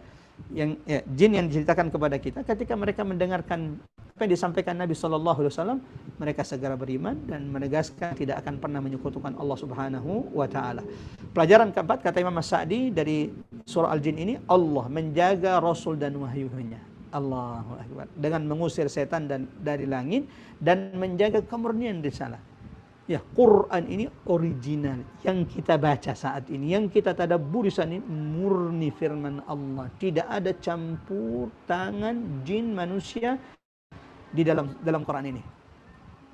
jin yang diceritakan kepada kita, ketika mereka mendengarkan apa yang disampaikan Nabi Sallallahu Alaihi Wasallam, mereka segera beriman dan menegaskan tidak akan pernah menyekutukan Allah Subhanahu wa Ta'ala. Pelajaran keempat, kata Imam As-Sa'di, dari surah Al-Jin ini, Allah menjaga Rasul dan wahyunya. Allahu Akbar. Dengan mengusir setan dari langit dan menjaga kemurnian risalah. Ya, Quran ini original yang kita baca saat ini, yang kita tadabburi saat ini, murni firman Allah. Tidak ada campur tangan jin manusia di dalam Quran ini.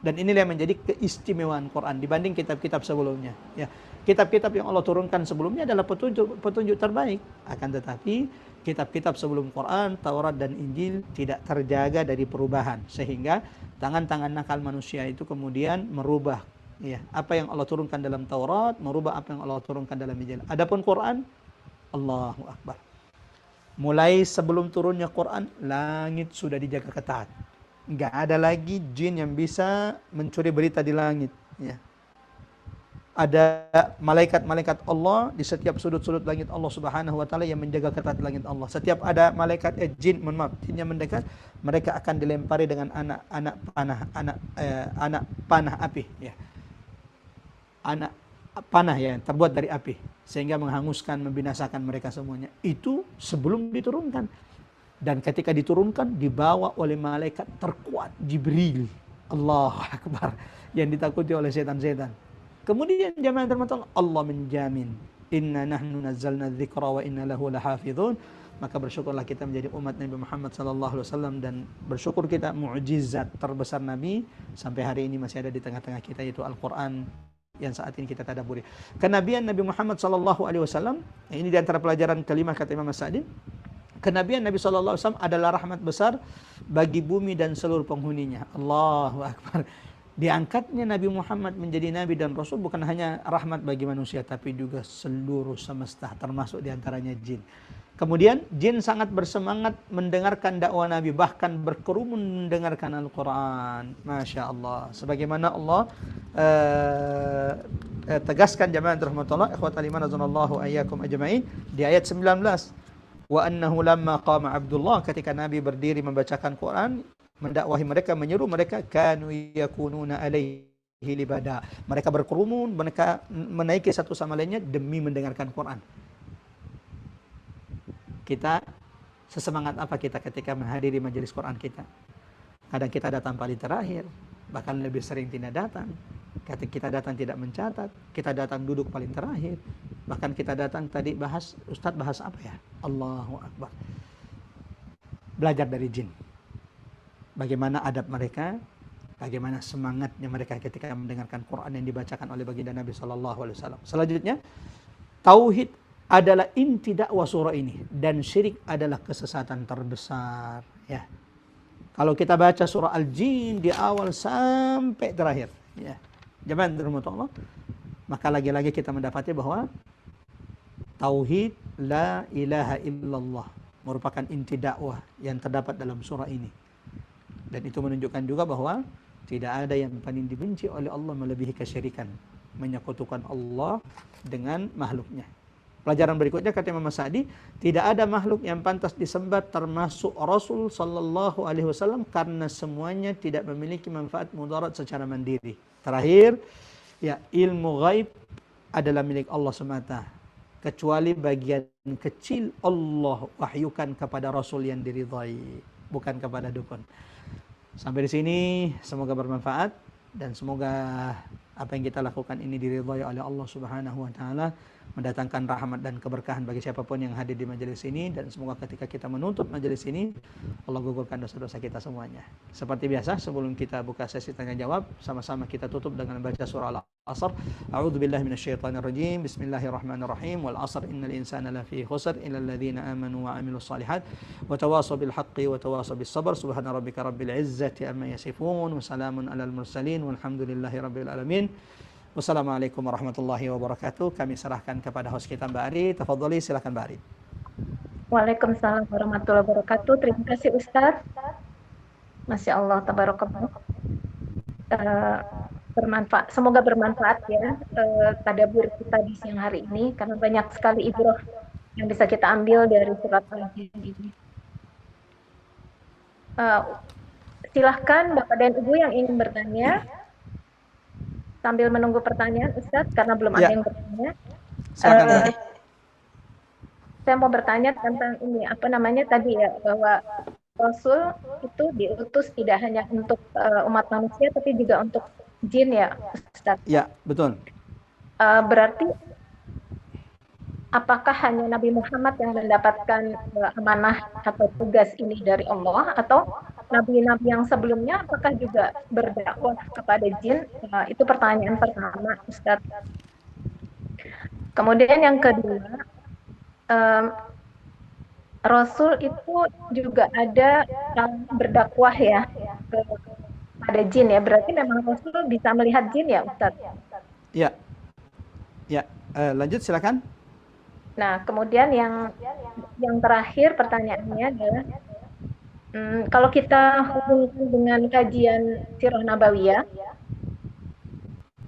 Dan inilah yang menjadi keistimewaan Quran dibanding kitab-kitab sebelumnya. Ya, kitab-kitab yang Allah turunkan sebelumnya adalah petunjuk terbaik. Akan tetapi kitab-kitab sebelum Quran, Taurat dan Injil tidak terjaga dari perubahan, sehingga tangan-tangan nakal manusia itu kemudian merubah, ya, apa yang Allah turunkan dalam Taurat, merubah apa yang Allah turunkan dalam Injil. Adapun Quran, Allahu Akbar. Mulai sebelum turunnya Quran, langit sudah dijaga ketat. Enggak ada lagi jin yang bisa mencuri berita di langit, ya. Ada malaikat-malaikat Allah di setiap sudut-sudut langit Allah Subhanahu wa Ta'ala yang menjaga ketat langit Allah. Setiap ada malaikat jin yang mendekat, mereka akan dilempari dengan anak panah api, ya. Anak panah yang terbuat dari api, sehingga menghanguskan, membinasakan mereka semuanya. Itu sebelum diturunkan. Dan ketika diturunkan, dibawa oleh malaikat terkuat, Jibril. Allahu Akbar. Yang ditakuti oleh setan-setan. Kemudian jamaah termasuk Allah menjamin, inna nahnu nazzalna dzikra wa inna lahu lahafizun. Maka bersyukurlah kita menjadi umat Nabi Muhammad sallallahu alaihi wasallam, dan bersyukur kita mukjizat terbesar Nabi sampai hari ini masih ada di tengah-tengah kita, yaitu Al-Qur'an yang saat ini kita tadabburi. Kenabian Nabi Muhammad sallallahu alaihi wasallam, ini di antara pelajaran kelima, kata Imam As-Sa'di, kenabian Nabi sallallahu alaihi wasallam adalah rahmat besar bagi bumi dan seluruh penghuninya. Allahu Akbar. Diangkatnya Nabi Muhammad menjadi Nabi dan Rasul bukan hanya rahmat bagi manusia, tapi juga seluruh semesta, termasuk diantaranya jin. Kemudian jin sangat bersemangat mendengarkan dakwah Nabi, bahkan berkerumun mendengarkan Al-Quran. Masya Allah. Sebagaimana Allah tegaskan jamaah rahmatullah, ikhwatal iman azanallahu ayyakum ajma'in, di ayat 19. Wa annahu lamma qama Abdullah, ketika Nabi berdiri membacakan Quran, mendakwahi mereka, menyeru mereka, kanu yakununa alaihi libada. Mereka berkerumun, mereka menaiki satu sama lainnya demi mendengarkan Quran. Kita sesemangat apa kita ketika menghadiri majelis Quran kita? Kadang kita datang paling terakhir, bahkan lebih sering tidak datang. Ketika kita datang tidak mencatat, kita datang duduk paling terakhir. Bahkan kita datang tadi bahas, Ustadz bahas apa ya? Allahu Akbar. Belajar dari jin. Bagaimana adab mereka, bagaimana semangatnya mereka ketika mendengarkan Quran yang dibacakan oleh baginda Nabi SAW. Selanjutnya, tauhid adalah inti dakwah surah ini, dan syirik adalah kesesatan terbesar. Ya, kalau kita baca surah Al-Jin di awal sampai terakhir, ya, jemaah Allah, maka lagi-lagi kita mendapati bahwa tauhid la ilaha illallah merupakan inti dakwah yang terdapat dalam surah ini. Dan itu menunjukkan juga bahwa tidak ada yang paling dibenci oleh Allah melebihi kesyirikan, menyekutukan Allah dengan makhluknya. Pelajaran berikutnya kata Imam Sa'di, tidak ada makhluk yang pantas disembah termasuk Rasul sallallahu alaihi wasallam karena semuanya tidak memiliki manfaat mudarat secara mandiri. Terakhir, ya, ilmu ghaib adalah milik Allah semata, kecuali bagian kecil Allah wahyukan kepada Rasul yang diridhai, bukan kepada dukun. Sampai di sini semoga bermanfaat dan semoga apa yang kita lakukan ini diridhai oleh Allah Subhanahu wa taala, mendatangkan rahmat dan keberkahan bagi siapapun yang hadir di majelis ini, dan semoga ketika kita menutup majelis ini Allah gugurkan dosa-dosa kita semuanya. Seperti biasa, sebelum kita buka sesi tanya jawab, sama-sama kita tutup dengan baca surah Al-Asr. A'udzubillahi minasyaitonirrajim. Bismillahirrahmanirrahim. Wal 'asr innal insana lafi khusr illa alladziina aamanu wa 'amilus shalihat wa tawashaw bil haqqi wa tawashaw bis sabr. Subhana rabbika rabbil 'izzati amma yasifun wa salamun alal mursalin walhamdulillahi rabbil alamin. Wassalamualaikum warahmatullahi wabarakatuh. Kami serahkan kepada host kita Mbak Ari. Tafadholi, silakan Mbak Ari. Waalaikumsalam warahmatullahi wabarakatuh. Terima kasih Ustaz. Masya Allah, tabarakallah. Bermanfaat. Semoga bermanfaat ya tadabbur kita di siang hari ini, karena banyak sekali ibrah yang bisa kita ambil dari surat Al-Jin ini. Silahkan Bapak dan Ibu yang ingin bertanya. Sambil menunggu pertanyaan, Ustadz, karena belum ada yang bertanya. Saya mau bertanya tentang ini, apa namanya tadi ya, bahwa Rasul itu diutus tidak hanya untuk umat manusia, tapi juga untuk jin ya, Ustadz? Ya, betul. Berarti, apakah hanya Nabi Muhammad yang mendapatkan amanah atau tugas ini dari Allah, atau nabi-nabi yang sebelumnya apakah juga berdakwah kepada jin? Itu pertanyaan pertama, Ustadz. Kemudian yang kedua, Rasul itu juga ada yang berdakwah ya kepada jin ya. Berarti memang Rasul bisa melihat jin ya, Ustadz? Ya, ya. Lanjut silakan. Nah, kemudian yang terakhir pertanyaannya adalah, kalau kita hubungkan dengan kajian Sirah Nabawiyah,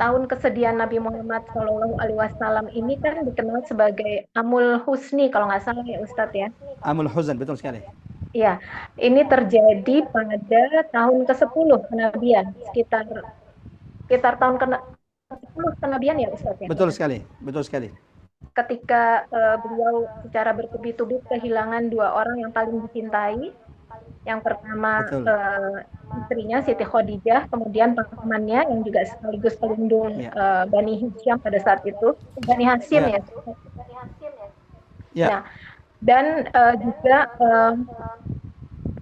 tahun kesedihan Nabi Muhammad SAW ini kan dikenal sebagai Amul Husni, kalau nggak salah ya Ustadz ya. Amul Huzn, betul sekali. Iya, ini terjadi pada tahun ke-10 kenabian, sekitar tahun ke-10 kenabian ya Ustadz ya. Betul sekali, betul sekali. Ketika beliau secara bertubi-tubi kehilangan dua orang yang paling dicintai. Yang pertama istrinya Siti Khadijah, kemudian pamannya yang juga sekaligus pelindung Bani Hisham pada saat itu, Bani Hashim ya. Nah, dan juga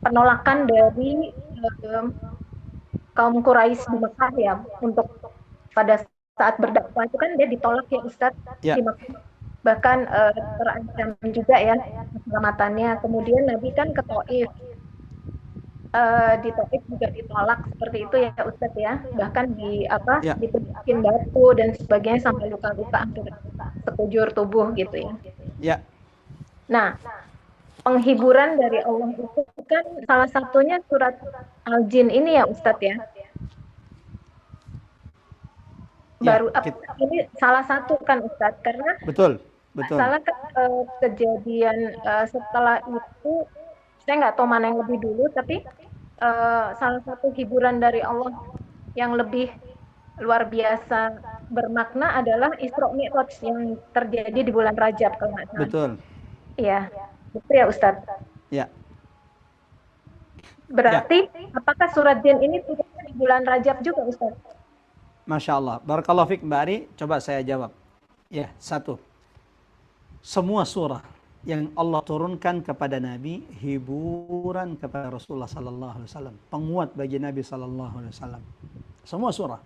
penolakan dari kaum Quraisy di Mekah ya, untuk pada saat berdakwah itu kan dia ditolak ya Ustadz di Mekah. Bahkan terancam juga ya keselamatannya. Kemudian Nabi kan ke Taif. Di Taif juga ditolak seperti itu ya Ustadz ya, bahkan dipedukin batu dan sebagainya sampai luka-luka hampir sekujur tubuh gitu ya. Ya. Nah, penghiburan dari Allah itu kan salah satunya surat Al-Jin ini ya Ustadz ya. Ya, Ini salah satu kan Ustadz karena betul, betul, salah kan kejadian setelah itu saya nggak tahu mana yang lebih dulu tapi salah satu hiburan dari Allah yang lebih luar biasa bermakna adalah Isra Mi'raj yang terjadi di bulan Rajab kalau nggak salah. betul. Iya, itu ya Ustadz. Ya, ya. Berarti apakah surat Jin ini turunnya di bulan Rajab juga Ustadz? Masya Allah. Barakallahu fiik Mbak Ari. Coba saya jawab. Ya, satu. Semua surah yang Allah turunkan kepada Nabi hiburan kepada Rasulullah sallallahu alaihi wasallam, penguat bagi Nabi sallallahu alaihi wasallam. Semua surah.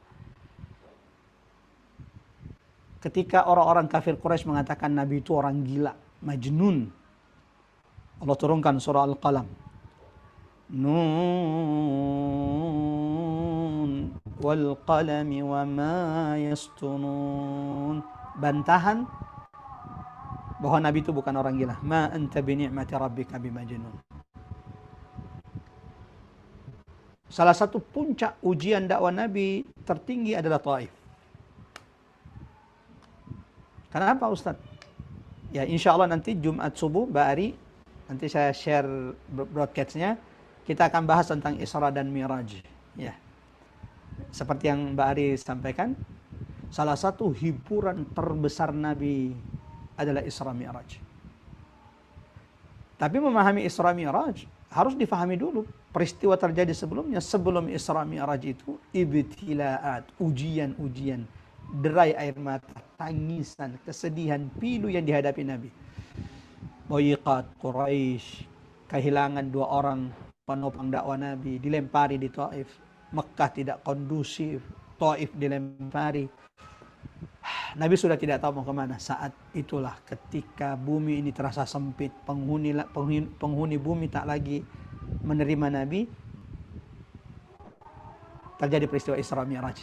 Ketika orang-orang kafir Quraisy mengatakan Nabi itu orang gila, majnun, Allah turunkan surah Al-Qalam. Nun wal qalami wa ma yastunun. Bantahan bahwa Nabi itu bukan orang gila. Ma anta bi ni'mati rabbika bimajnun. Salah satu puncak ujian dakwah Nabi tertinggi adalah Taif. Kenapa Ustaz? Ya insya Allah nanti Jumat subuh Mbak Ari, nanti saya share broadcastnya. Kita akan bahas tentang Isra dan Mi'raj. Ya. Seperti yang Mbak Ari sampaikan, salah satu hiburan terbesar Nabi adalah Isra Mi'raj. Tapi memahami Isra Mi'raj harus difahami dulu peristiwa terjadi sebelumnya. Sebelum Isra Mi'raj itu ibtilaat, ujian-ujian, derai air mata, tangisan, kesedihan, pilu yang dihadapi Nabi. Boyqat Quraisy, kehilangan 2 orang penopang dakwah Nabi, dilempari di Taif. Mekah tidak kondusif, Taif dilempari. Nabi sudah tidak tahu mau kemana. Saat itulah ketika bumi ini terasa sempit, penghuni bumi tak lagi menerima Nabi, terjadi peristiwa Isra Mi'raj.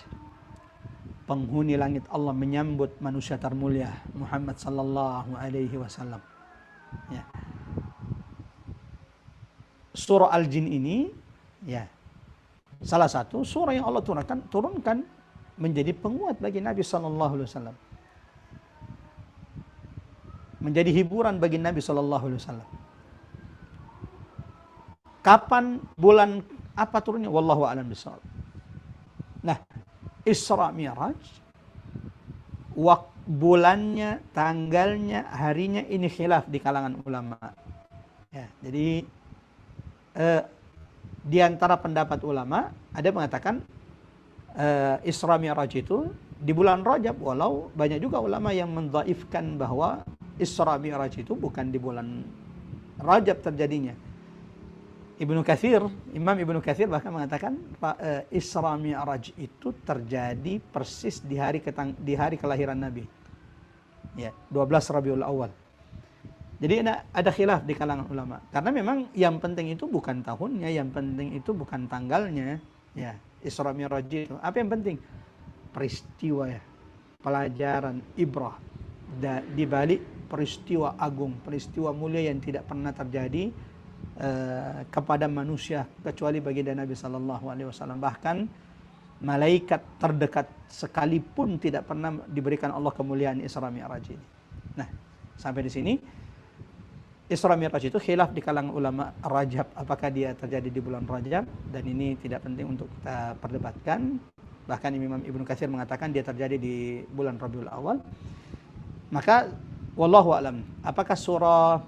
Penghuni langit Allah menyambut manusia termulia Muhammad sallallahu alaihi wasallam. Ya. Surah Al-Jin ini ya salah satu surah yang Allah turunkan menjadi penguat bagi Nabi sallallahu alaihi wasallam. Menjadi hiburan bagi Nabi sallallahu alaihi wasallam. Kapan, bulan apa turunnya? Wallahu a'lam bishawab. Nah, Isra Mi'raj bulannya, tanggalnya, harinya ini khilaf di kalangan ulama. Ya, jadi di antara pendapat ulama ada mengatakan Isra Mi'raj itu di bulan Rajab, walau banyak juga ulama yang mendhaifkan bahwa Isra Mi'raj itu bukan di bulan Rajab terjadinya. Imam Ibnu Katsir bahkan mengatakan Isra Mi'raj itu terjadi persis di hari kelahiran Nabi. Ya, 12 Rabiul Awal. Jadi ada khilaf di kalangan ulama. Karena memang yang penting itu bukan tahunnya, yang penting itu bukan tanggalnya. Ya, Isra Mi'raj itu. Apa yang penting? Peristiwa ya. Pelajaran, ibrah. Di balik peristiwa agung, peristiwa mulia yang tidak pernah terjadi kepada manusia kecuali baginda Nabi sallallahu alaihi wasallam. Bahkan malaikat terdekat sekalipun tidak pernah diberikan Allah kemuliaan Isra Mi'raj ini. Nah, sampai di sini Isra Mi'raj itu khilaf di kalangan ulama Rajab, apakah dia terjadi di bulan Rajab, dan ini tidak penting untuk kita perdebatkan. Bahkan Imam Ibnu Katsir mengatakan dia terjadi di bulan Rabiul Awal. Maka wallahu a'lam, apakah surah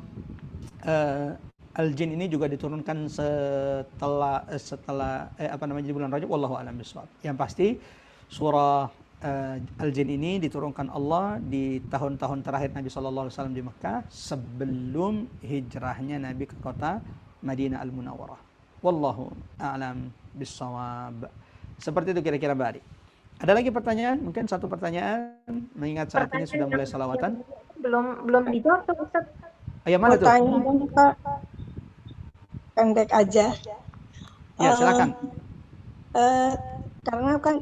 Al-Jin ini juga diturunkan setelah di bulan Rajab? Wallahu a'lam bishawab. Yang pasti surah Al-Jin ini diturunkan Allah di tahun-tahun terakhir Nabi sallallahu alaihi wasallam di Mekah sebelum hijrahnya Nabi ke kota Madinah Al-Munawwarah. Wallahu a'lam bishawab. Seperti itu kira-kira Mbak Ari. Ada lagi pertanyaan? Mungkin satu pertanyaan, mengingat saat ini sudah mulai salawatan. Belum dijawab tuh Ustaz. Yang mana tuh? Pertanyaan Pak, pendek aja. Ya, silakan. Karena kan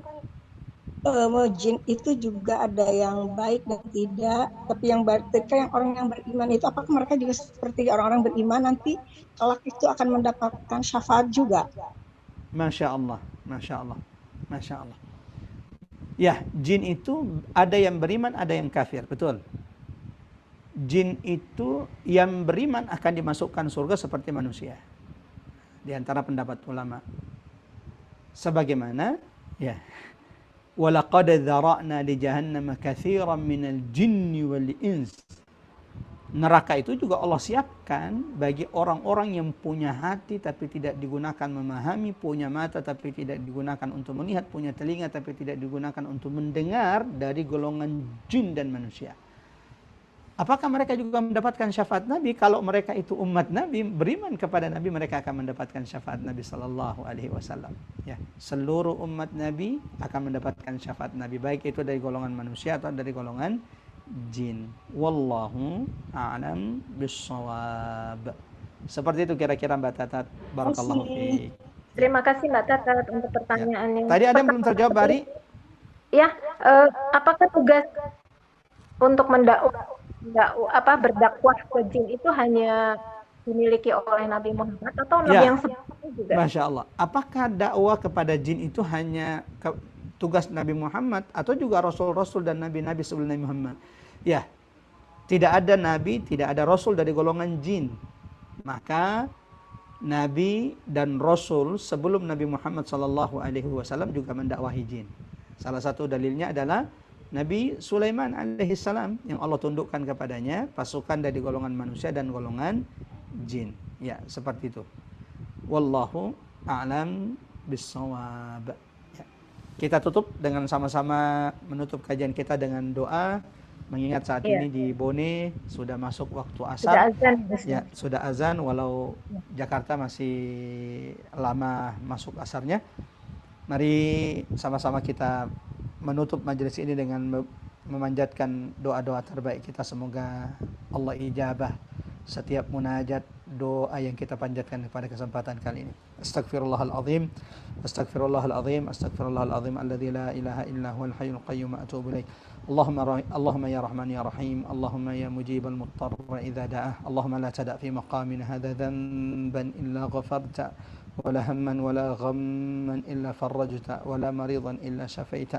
jin itu juga ada yang baik dan tidak, tapi yang ketika yang orang yang beriman itu, apakah mereka juga seperti orang-orang beriman nanti kelak itu akan mendapatkan syafaat juga? Masya Allah, Masya Allah, Masya Allah. Ya, jin itu ada yang beriman, ada yang kafir, betul. Jin itu yang beriman akan dimasukkan surga seperti manusia. Di antara pendapat ulama. Sebagaimana, ya, walaqad dzara'na li jahannam katsiran minal jinni wal ins. Neraka itu juga Allah siapkan bagi orang-orang yang punya hati tapi tidak digunakan memahami, punya mata tapi tidak digunakan untuk melihat, punya telinga tapi tidak digunakan untuk mendengar, dari golongan jin dan manusia. Apakah mereka juga mendapatkan syafaat Nabi? Kalau mereka itu umat Nabi, beriman kepada Nabi, mereka akan mendapatkan syafaat Nabi sallallahu alaihi wasallam. Ya, seluruh umat Nabi akan mendapatkan syafaat Nabi, baik itu dari golongan manusia atau dari golongan jin. Wallahu a'lam bissawab. Seperti itu kira-kira Mbak Tatat. Barakallahu fiik. Terima kasih Mbak Tatat untuk Ya. pertanyaannya. Tadi ada yang belum terjawab, Bari? Ya, apakah tugas untuk berdakwah ke jin itu hanya dimiliki oleh Nabi Muhammad atau Nabi yang sebelumnya juga? Masya Allah. Apakah dakwah kepada jin itu hanya tugas Nabi Muhammad atau juga Rasul-Rasul dan Nabi-Nabi sebelum Nabi Muhammad? Ya, tidak ada Nabi, tidak ada Rasul dari golongan jin. Maka Nabi dan Rasul sebelum Nabi Muhammad SAW juga mendakwahi jin. Salah satu dalilnya adalah Nabi Sulaiman alaihissalam yang Allah tundukkan kepadanya pasukan dari golongan manusia dan golongan jin. Ya, seperti itu. Wallahu a'lam bissawab. Ya. Kita tutup dengan sama-sama menutup kajian kita dengan doa, mengingat saat ini di Bone sudah masuk waktu asar. Sudah azan. Ya, sudah azan walau Jakarta masih lama masuk asarnya. Mari sama-sama kita menutup majelis ini dengan memanjatkan doa-doa terbaik kita. Semoga Allah ijabah setiap munajat doa yang kita panjatkan pada kesempatan kali ini. Astaghfirullahalazim, astaghfirullahalazim, astaghfirullahalazim alladzi la ilaha illa huwal hayyul qayyum wa atubu ilaih. Allahumma ya rahman ya rahim, Allahumma ya mujibal muttar idza da'ah, Allahumma la tada' fi maqamina hadza dhanban illa ghafarta ولا هما ولا غما إلا فرجت ولا مريضا إلا شفيت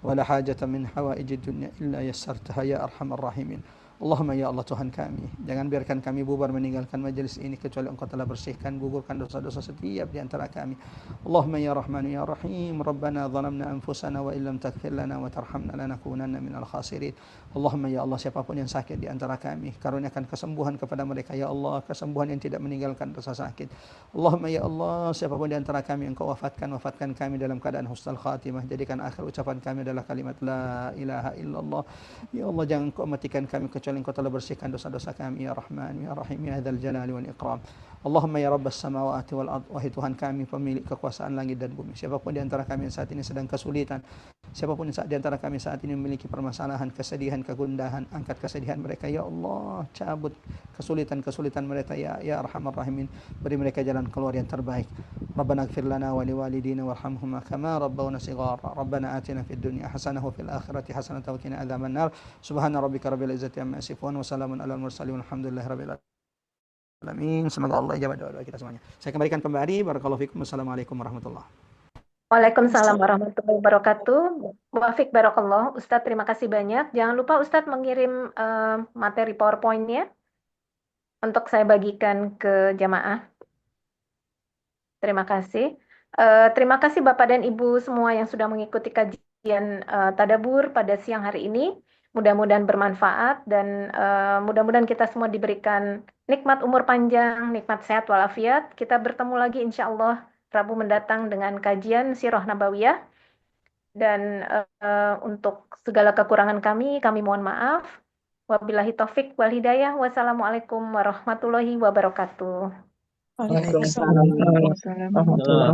ولا حاجة من حوائج الدنيا إلا يسرتها يا أرحم الراحمين. Allahumma ya Allah Tuhan kami, jangan biarkan kami bubar meninggalkan majelis ini kecuali Engkau telah bersihkan, gugurkan dosa-dosa setiap di antara kami. Allahumma ya Rahman ya Rahim, Rabbana zalamna anfusana wa illam taghfir lana wa tarhamna lanakunanna minal khasirin. Allahumma ya Allah, siapapun yang sakit di antara kami, karuniakan kesembuhan kepada mereka ya Allah, kesembuhan yang tidak meninggalkan rasa sakit. Allahumma ya Allah, siapapun di antara kami Engkau wafatkan kami dalam keadaan husnul khatimah, jadikan akhir ucapan kami adalah kalimat la ilaha illallah. Ya Allah, jangan Engkau matikan kami kecuali Engkau telah bersihkan dosa-dosa kami ya Rahman ya Rahim ya Hadzal Jalali wal Ikram. Allahumma ya Rabbas samawati wal ard, wahai Tuhan kami pemilik kekuasaan langit dan bumi, siapapun di antara kami yang saat ini sedang kesulitan, siapapun di antara kami saat ini memiliki permasalahan, kesedihan, kegundahan, angkat kesedihan mereka ya Allah, cabut kesulitan mereka ya Arhamar Rahimin, beri mereka jalan keluar yang terbaik. Rabbana ighfir lana wa liwalidina warhamhuma kama rabbawna shighara. Rabbana atina fid dunya hasanah wa fil akhirati hasanah wa qina adzaban nar. Subhana rabbika rabbil izzati amma yasifun wa salamun alal mursalin walhamdulillahi rabbil alamin. Semoga Allah ijabah doa-doa kita semuanya. Saya kembalikan kembali. Barakallahu fikum. Wassalamualaikum warahmatullahi wabarakatuh. Waalaikumsalam warahmatullahi wabarakatuh. Muafiq barakallah. Ustadz, terima kasih banyak. Jangan lupa Ustadz mengirim materi PowerPoint-nya untuk saya bagikan ke jamaah. Terima kasih. Terima kasih Bapak dan Ibu semua yang sudah mengikuti kajian Tadabur pada siang hari ini. Mudah-mudahan bermanfaat dan mudah-mudahan kita semua diberikan nikmat umur panjang, nikmat sehat walafiat. Kita bertemu lagi insya Allah Rabu mendatang dengan kajian Sirah Nabawiyah. Dan untuk segala kekurangan kami mohon maaf. Wabillahi taufik wal hidayah. Wassalamualaikum warahmatullahi wabarakatuh. Waalaikumsalam warahmatullahi wabarakatuh.